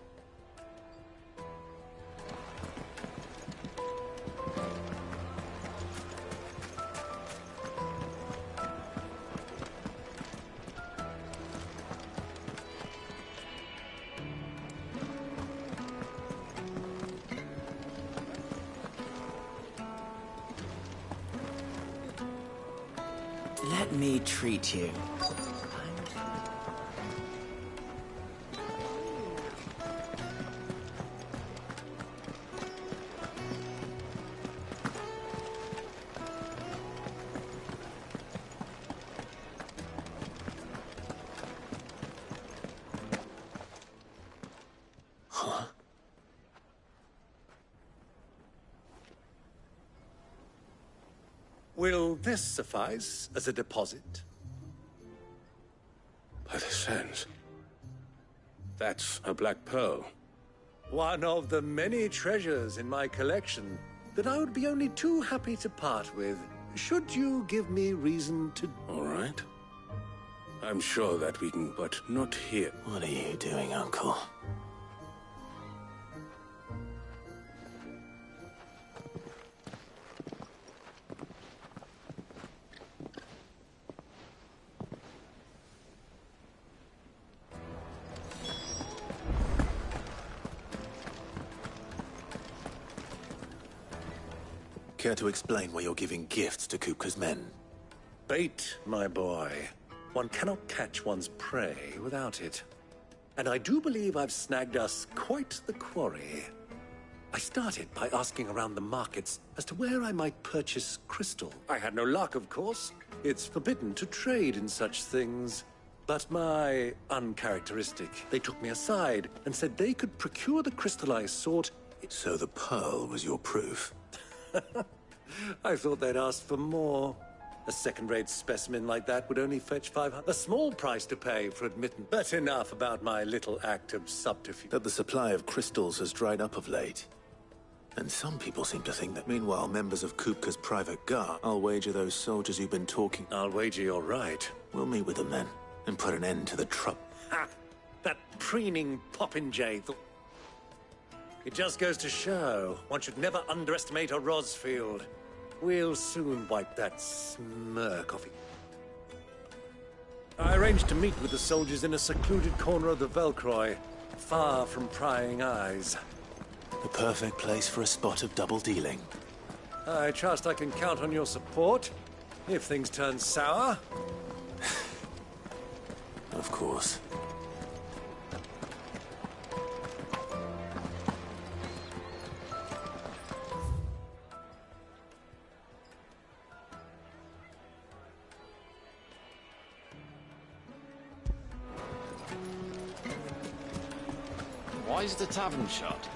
B: Let me treat you.
Q: Will this suffice as a deposit?
C: By the sands. That's a black pearl.
Q: One of the many treasures in my collection that I would be only too happy to part with, should you give me reason to...
C: All right. I'm sure that we can, but not here.
D: What are you doing, Uncle?
C: Care to explain why you're giving gifts to Kupka's men?
Q: Bait, my boy. One cannot catch one's prey without it. And I do believe I've snagged us quite the quarry. I started by asking around the markets as to where I might purchase crystal. I had no luck, of course. It's forbidden to trade in such things. But my uncharacteristic, they took me aside and said they could procure the crystal I sought.
C: So the pearl was your proof?
Q: I thought they'd ask for more. A second-rate specimen like that would only fetch 500. A small price to pay for admittance. But enough about my little act of subterfuge.
C: That the supply of crystals has dried up of late. And some people seem to think that meanwhile members of Kupka's private guard, I'll wager those soldiers you've been talking...
Q: I'll wager you're right.
C: We'll meet with them then, and put an end to the trouble.
Q: Ha! That preening popinjay thought... It just goes to show, one should never underestimate a Rosfield. We'll soon wipe that smirk off it. I arranged to meet with the soldiers in a secluded corner of the Velcroy, far from prying eyes.
C: The perfect place for a spot of double dealing.
Q: I trust I can count on your support, if things turn sour.
C: Of course.
B: Why is the tavern shut?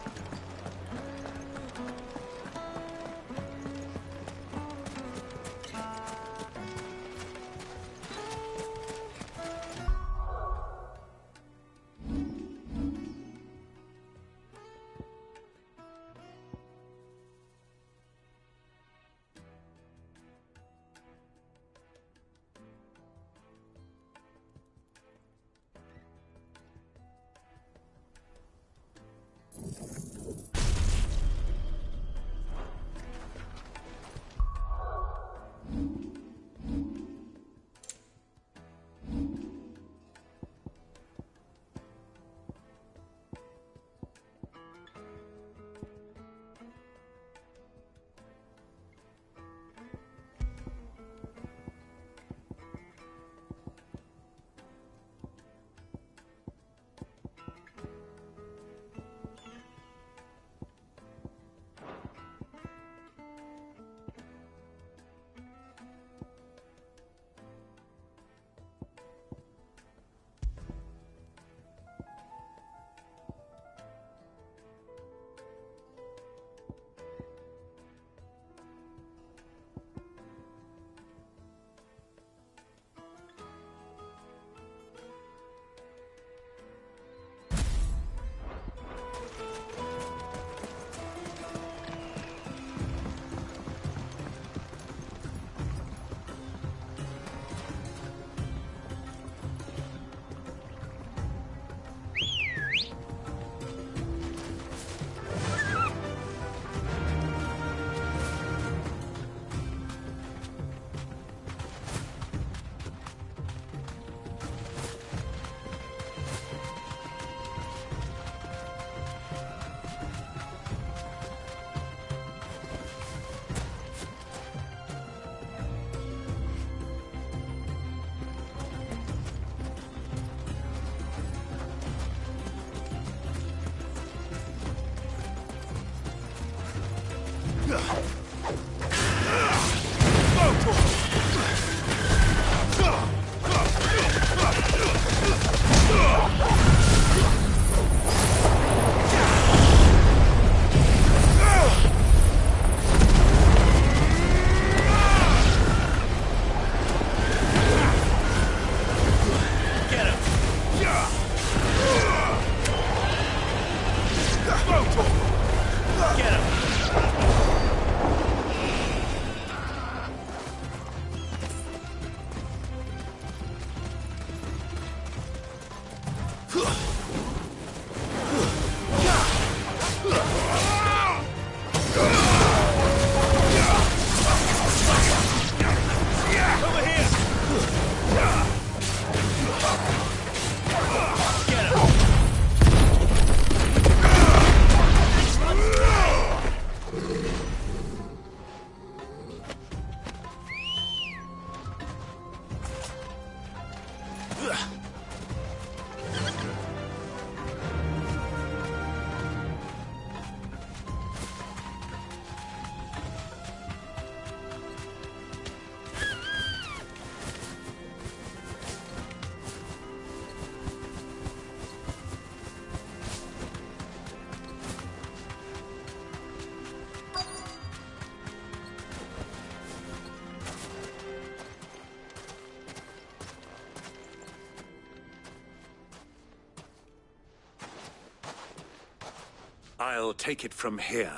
Q: I'll take it from here.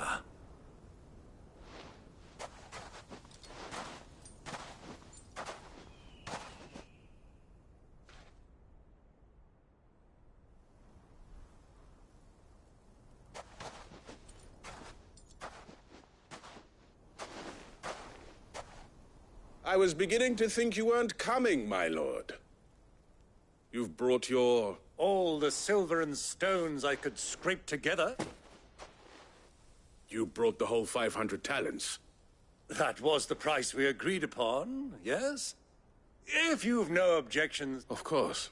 E: I was beginning to think you weren't coming, my lord. You've brought your...
Q: All the silver and stones I could scrape together.
E: You brought the whole 500 talents.
Q: That was the price we agreed upon, yes? If you've no objections...
E: Of course.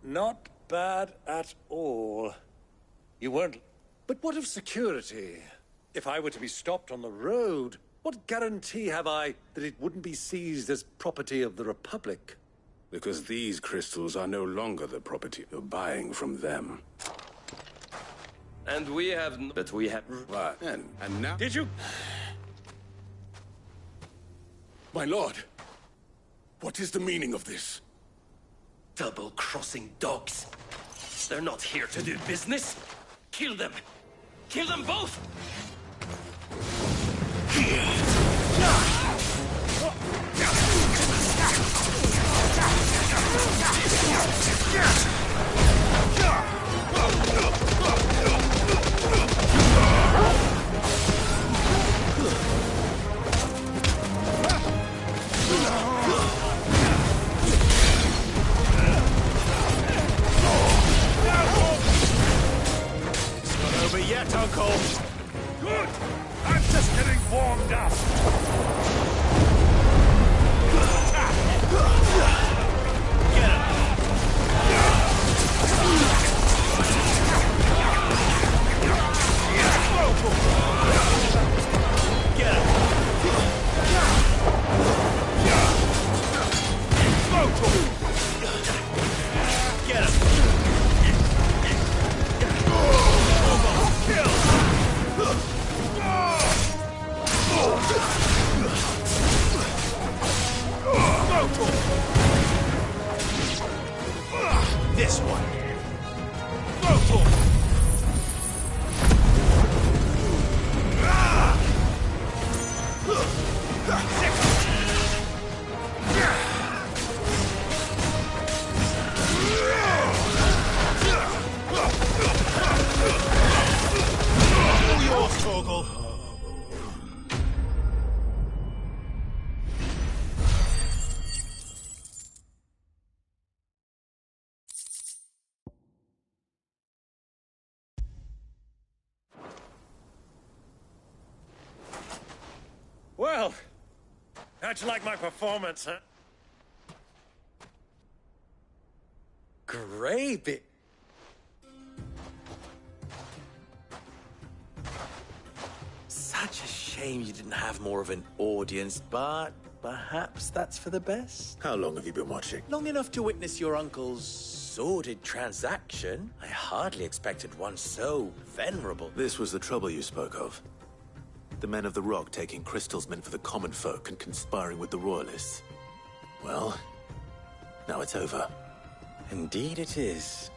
Q: Not bad at all. You weren't... But what of security? If I were to be stopped on the road, what guarantee have I that it wouldn't be seized as property of the Republic?
E: Because these crystals are no longer the property. You're buying from them.
M: And we have... But we have...
E: What? And now...
Q: Did you...
E: My lord, what is the meaning of this?
H: Double-crossing dogs. They're not here to do business. Kill them. Kill them both!
Q: It's not over yet, Uncle. Good! I'm just getting warmed up. Get him! This one. Yours, Torgal. Well, how'd you like my performance, huh?
A: Great. Such a shame you didn't have more of an audience, but perhaps that's for the best.
C: How long have you been watching?
A: Long enough to witness your uncle's sordid transaction. I hardly expected one so venerable.
C: This was the trouble you spoke of. The men of the Rock taking crystals meant for the common folk and conspiring with the Royalists. Well, now it's over.
A: Indeed it is.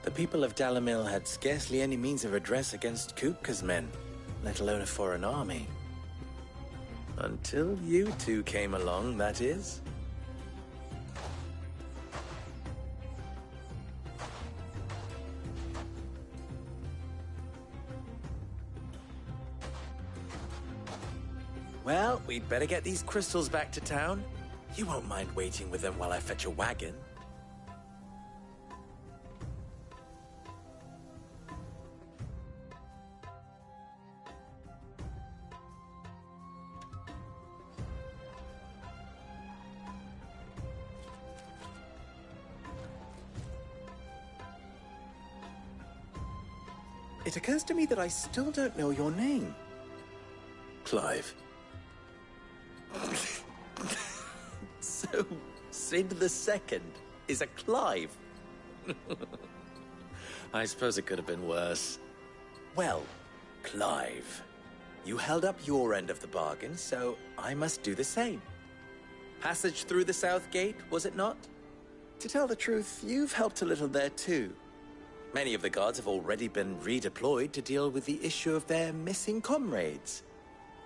A: The people of Dalamil had scarcely any means of redress against Kupka's men, let alone a foreign army. Until you two came along, that is. Well, we'd better get these crystals back to town. You won't mind waiting with them while I fetch a wagon. It occurs to me that I still don't know your name.
C: Clive.
A: So, Sid the Second is a Clive? I suppose it could have been worse. Well, Clive, you held up your end of the bargain, so I must do the same. Passage through the South Gate, was it not? To tell the truth, you've helped a little there too. Many of the guards have already been redeployed to deal with the issue of their missing comrades.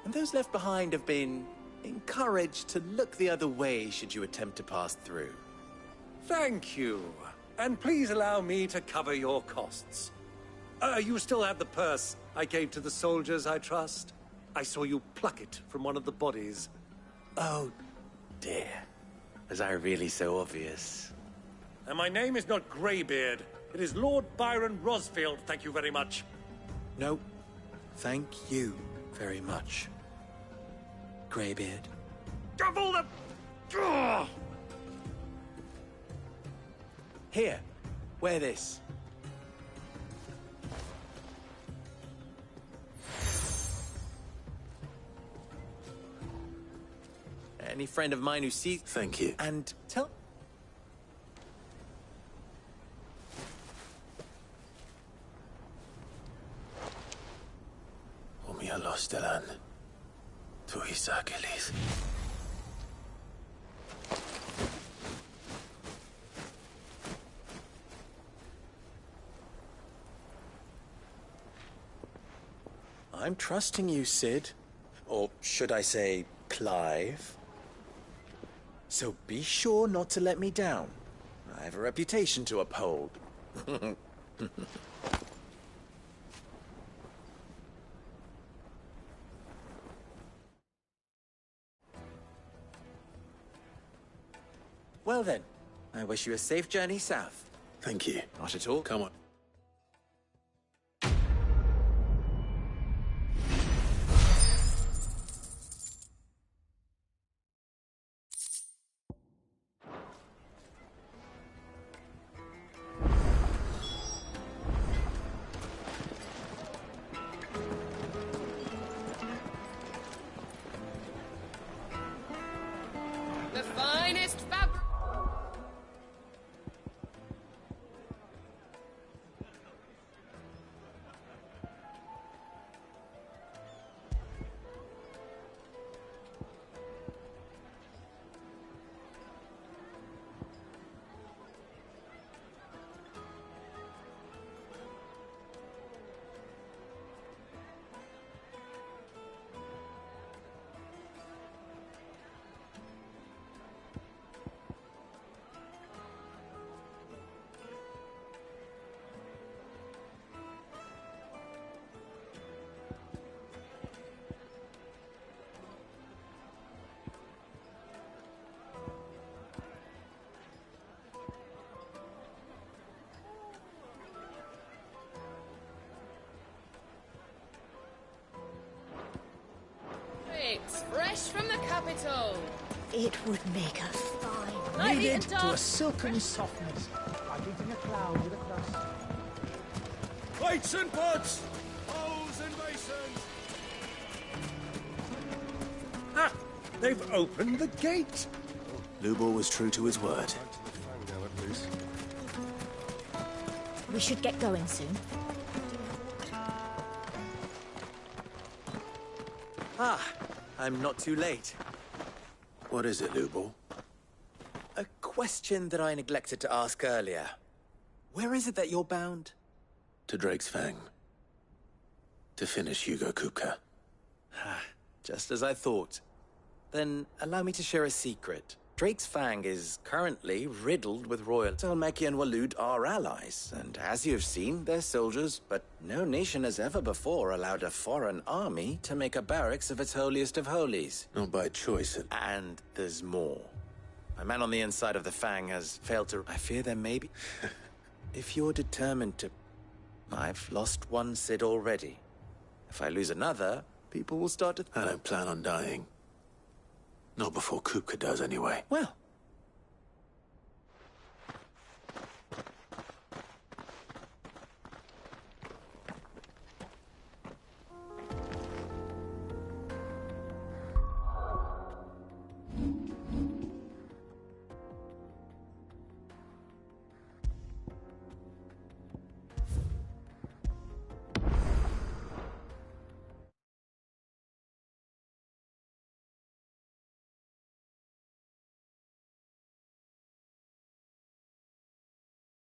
A: And those left behind have been encouraged to look the other way should you attempt to pass through.
Q: Thank you. And please allow me to cover your costs. You still have the purse I gave to the soldiers, I trust? I saw you pluck it from one of the bodies.
A: Oh, dear. Was I really so obvious?
Q: And my name is not Greybeard. It is Lord Byron Rosfield, thank you very much.
A: No, thank you very much, Greybeard.
Q: Of all the... Ugh!
A: Here, wear this. Any friend of mine who sees...
C: Thank you.
A: And tell...
C: Omia lostelan. Tu isakelis.
A: I'm trusting you, Sid. Or should I say, Clive? So be sure not to let me down. I have a reputation to uphold. Well then, I wish you a safe journey south.
C: Thank you.
A: Not at all.
C: Come on.
W: The finest fabric. Fresh from the capital.
R: It would make a fine.
W: Lightly
I: Kneaded
W: and
I: to
W: dark.
I: a silken softness, like eating a cloud with a crust.
E: Plates and pots! Bowls and basins!
Q: Ah! They've opened the gate!
C: Lubor was true to his word.
R: We should get going soon.
A: Ah, I'm not too late.
C: What is it, Lubor?
A: A question that I neglected to ask earlier. Where is it that you're bound?
C: To Drake's Fang. To finish Hugo Kupka.
A: Just as I thought. Then allow me to share a secret. Drake's Fang is currently riddled with royal. Talmeki and Walud are allies, and as you've seen, they're soldiers, but no nation has ever before allowed a foreign army to make a barracks of its holiest of holies.
C: Not by choice.
A: And there's more. A man on the inside of the Fang has failed to... I fear there may be... If you're determined to... I've lost one Sid already. If I lose another, people will start to...
C: I don't plan on dying. Not before Kupka does, anyway.
A: Well,